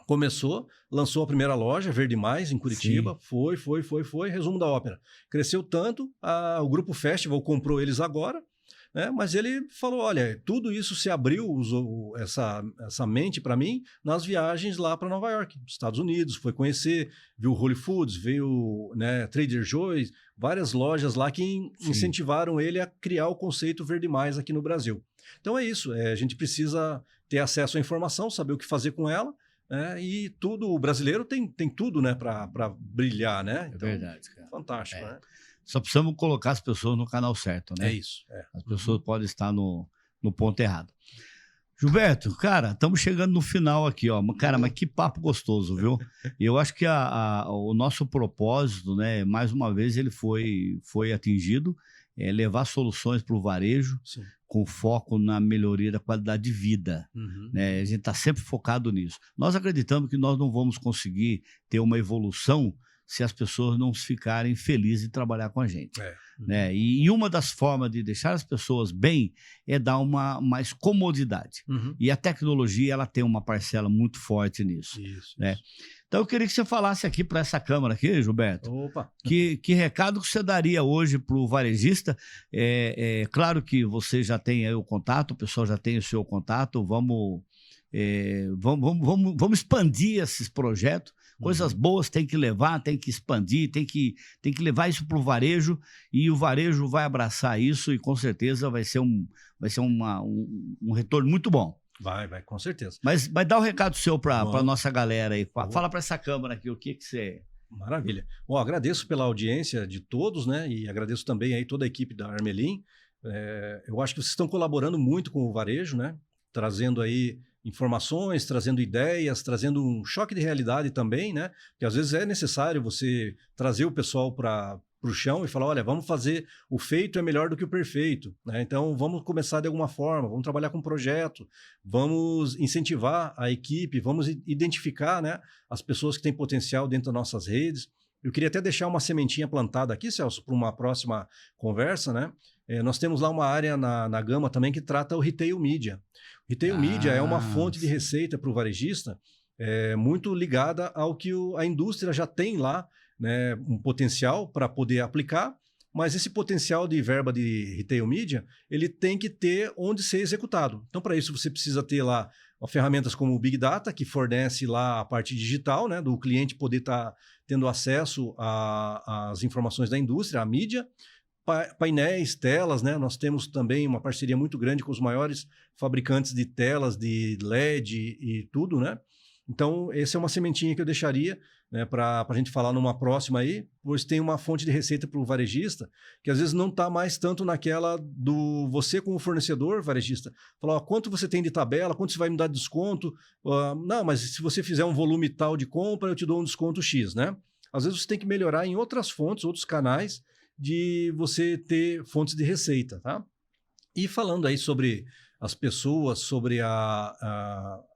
começou, lançou a primeira loja, Verde Mais, em Curitiba. Sim. Foi. Resumo da ópera. Cresceu tanto, o Grupo Festival comprou eles agora, né? Mas ele falou: olha, tudo isso se abriu, usou essa mente para mim nas viagens lá para Nova York, Estados Unidos. Foi conhecer, viu Whole Foods, viu, né, Trader Joe's, várias lojas lá que incentivaram ele a criar o conceito Verde Mais aqui no Brasil. Então é isso, a gente precisa ter acesso à informação, saber o que fazer com ela. E tudo, o brasileiro tem tudo, né, para brilhar, né? Então, é verdade, cara. Fantástico, né? Só precisamos colocar as pessoas no canal certo, né? É isso. As pessoas podem estar no ponto errado. Gilberto, cara, estamos chegando no final aqui, ó. Cara, mas que papo gostoso, viu? E eu acho que o nosso propósito, né, mais uma vez, ele foi atingido, levar soluções para o varejo. Sim. Com foco na melhoria da qualidade de vida. Né? A gente está sempre focado nisso. Nós acreditamos que nós não vamos conseguir ter uma evolução se as pessoas não ficarem felizes em trabalhar com a gente. Né? E uma das formas de deixar as pessoas bem é dar mais comodidade. E a tecnologia, ela tem uma parcela muito forte nisso. Né? Então eu queria que você falasse aqui para essa câmera aqui, Gilberto. Opa. Que recado que você daria hoje para o varejista? Claro que você já tem aí o contato, o pessoal já tem o seu contato. Vamos expandir esses projetos. Coisas boas tem que levar, tem que expandir, tem que levar isso para o varejo, e o varejo vai abraçar isso e com certeza vai ser um retorno muito bom. Vai, com certeza. Mas dá o recado seu para a nossa galera aí. Fala para essa câmera aqui o que você... Maravilha. Bom, agradeço pela audiência de todos, né? E agradeço também aí toda a equipe da Armelin. Eu acho que vocês estão colaborando muito com o varejo, né? Trazendo aí informações, trazendo ideias, trazendo um choque de realidade também, né? Porque às vezes é necessário você trazer o pessoal para o chão e falar: olha, vamos fazer, o feito é melhor do que o perfeito, né? Então vamos começar de alguma forma, vamos trabalhar com um projeto, vamos incentivar a equipe, vamos identificar, né, as pessoas que têm potencial dentro das nossas redes. Eu queria até deixar uma sementinha plantada aqui, Celso, para uma próxima conversa, né? Nós temos lá uma área na Gama também que trata o Retail Media. O Retail Media é uma fonte de receita para o varejista, muito ligada ao que a indústria já tem lá, né, um potencial para poder aplicar, mas esse potencial de verba de Retail Media, ele tem que ter onde ser executado. Então, para isso, você precisa ter lá ferramentas como o Big Data, que fornece lá a parte digital, né, do cliente poder estar tendo acesso às informações da indústria, à mídia, painéis, telas, né? Nós temos também uma parceria muito grande com os maiores fabricantes de telas, de LED e tudo, né? Então, essa é uma sementinha que eu deixaria, né, para a gente falar numa próxima aí, pois tem uma fonte de receita para o varejista, que às vezes não está mais tanto naquela do você como fornecedor, varejista, falar: quanto você tem de tabela, quanto você vai me dar de desconto, não, mas se você fizer um volume tal de compra, eu te dou um desconto X, né? Às vezes você tem que melhorar em outras fontes, outros canais, de você ter fontes de receita, tá? E falando aí sobre as pessoas sobre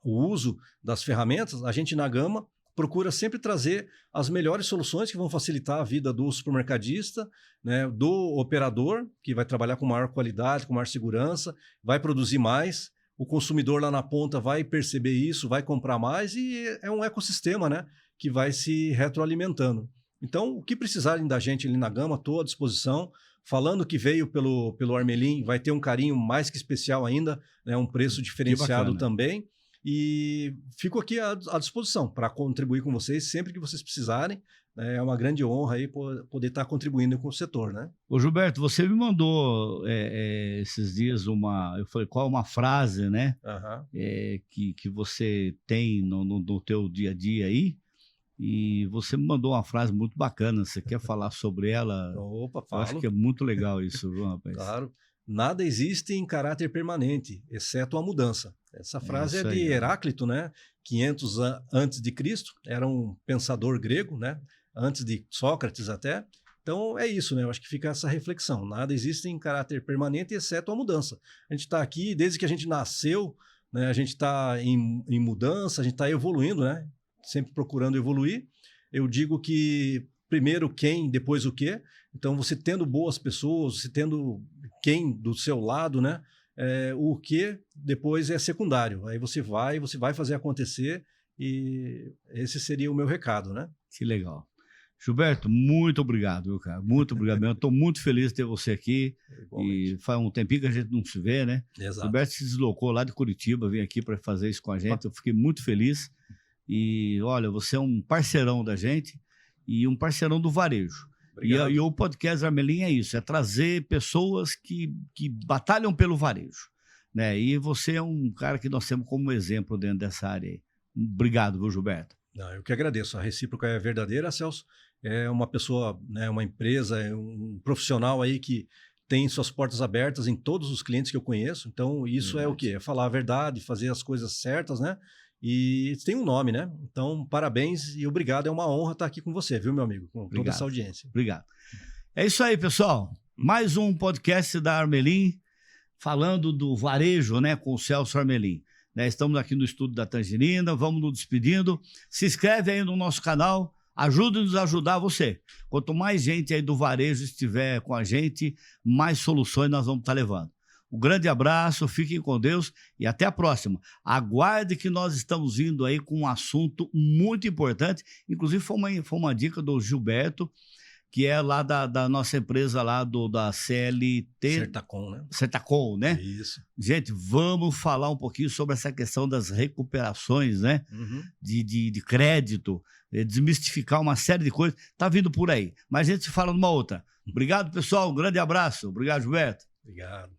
o uso das ferramentas, a gente na Gama procura sempre trazer as melhores soluções que vão facilitar a vida do supermercadista, né, do operador, que vai trabalhar com maior qualidade, com maior segurança, vai produzir mais, o consumidor lá na ponta vai perceber isso, vai comprar mais e é um ecossistema, né, que vai se retroalimentando. Então, o que precisarem da gente ali na Gama, estou à disposição. Falando que veio pelo Armelin, vai ter um carinho mais que especial ainda, né, um preço diferenciado também. E fico aqui à disposição para contribuir com vocês sempre que vocês precisarem. É uma grande honra aí poder estar contribuindo com o setor, né? Ô Gilberto, você me mandou esses dias eu falei, qual é uma frase, né? Que você tem no teu dia a dia aí? E você me mandou uma frase muito bacana. Você quer falar sobre ela? Opa, falo. Eu acho que é muito legal isso, viu, rapaz? Claro. Nada existe em caráter permanente, exceto a mudança. Essa frase é de Heráclito, né? 500 antes de Cristo. Era um pensador grego, né? Antes de Sócrates até. Então é isso, né? Eu acho que fica essa reflexão. Nada existe em caráter permanente, exceto a mudança. A gente está aqui desde que a gente nasceu, né? A gente está em mudança, a gente está evoluindo, né? Sempre procurando evoluir. Eu digo que primeiro quem, depois o quê. Então, você tendo boas pessoas, você tendo quem do seu lado, né? O que depois é secundário. Aí você vai fazer acontecer e esse seria o meu recado, né? Que legal. Gilberto, muito obrigado, viu, cara? Muito obrigado mesmo. Estou muito feliz de ter você aqui. E faz um tempinho que a gente não se vê, né? Exato. Gilberto se deslocou lá de Curitiba, veio aqui para fazer isso com a gente. Eu fiquei muito feliz. E olha, você é um parceirão da gente e um parceirão do varejo. E o podcast Armelin é isso, é trazer pessoas que batalham pelo varejo, né? E você é um cara que nós temos como exemplo dentro dessa área aí. Obrigado, viu, Gilberto? Não, eu que agradeço. A recíproca é verdadeira, Celso. É uma pessoa, né, uma empresa, é um profissional aí que tem suas portas abertas em todos os clientes que eu conheço. Então, isso é o quê? É falar a verdade, fazer as coisas certas, né? E tem um nome, né? Então, parabéns e obrigado. É uma honra estar aqui com você, viu, meu amigo? Com toda essa audiência. Obrigado. É isso aí, pessoal. Mais um podcast da Armelin, falando do varejo, né? Com o Celso Armelin. Né? Estamos aqui no estúdio da Tangerina, vamos nos despedindo. Se inscreve aí no nosso canal, ajude-nos a ajudar você. Quanto mais gente aí do varejo estiver com a gente, mais soluções nós vamos estar levando. Um grande abraço, fiquem com Deus e até a próxima. Aguarde que nós estamos vindo aí com um assunto muito importante. Inclusive foi uma dica do Gilberto, que é lá da nossa empresa lá da CLT. Certacom, né? Certacom, né? Isso. Gente, vamos falar um pouquinho sobre essa questão das recuperações, né? De crédito, desmistificar uma série de coisas. Tá vindo por aí. Mas a gente se fala numa outra. Obrigado, pessoal. Um grande abraço. Obrigado, Gilberto. Obrigado.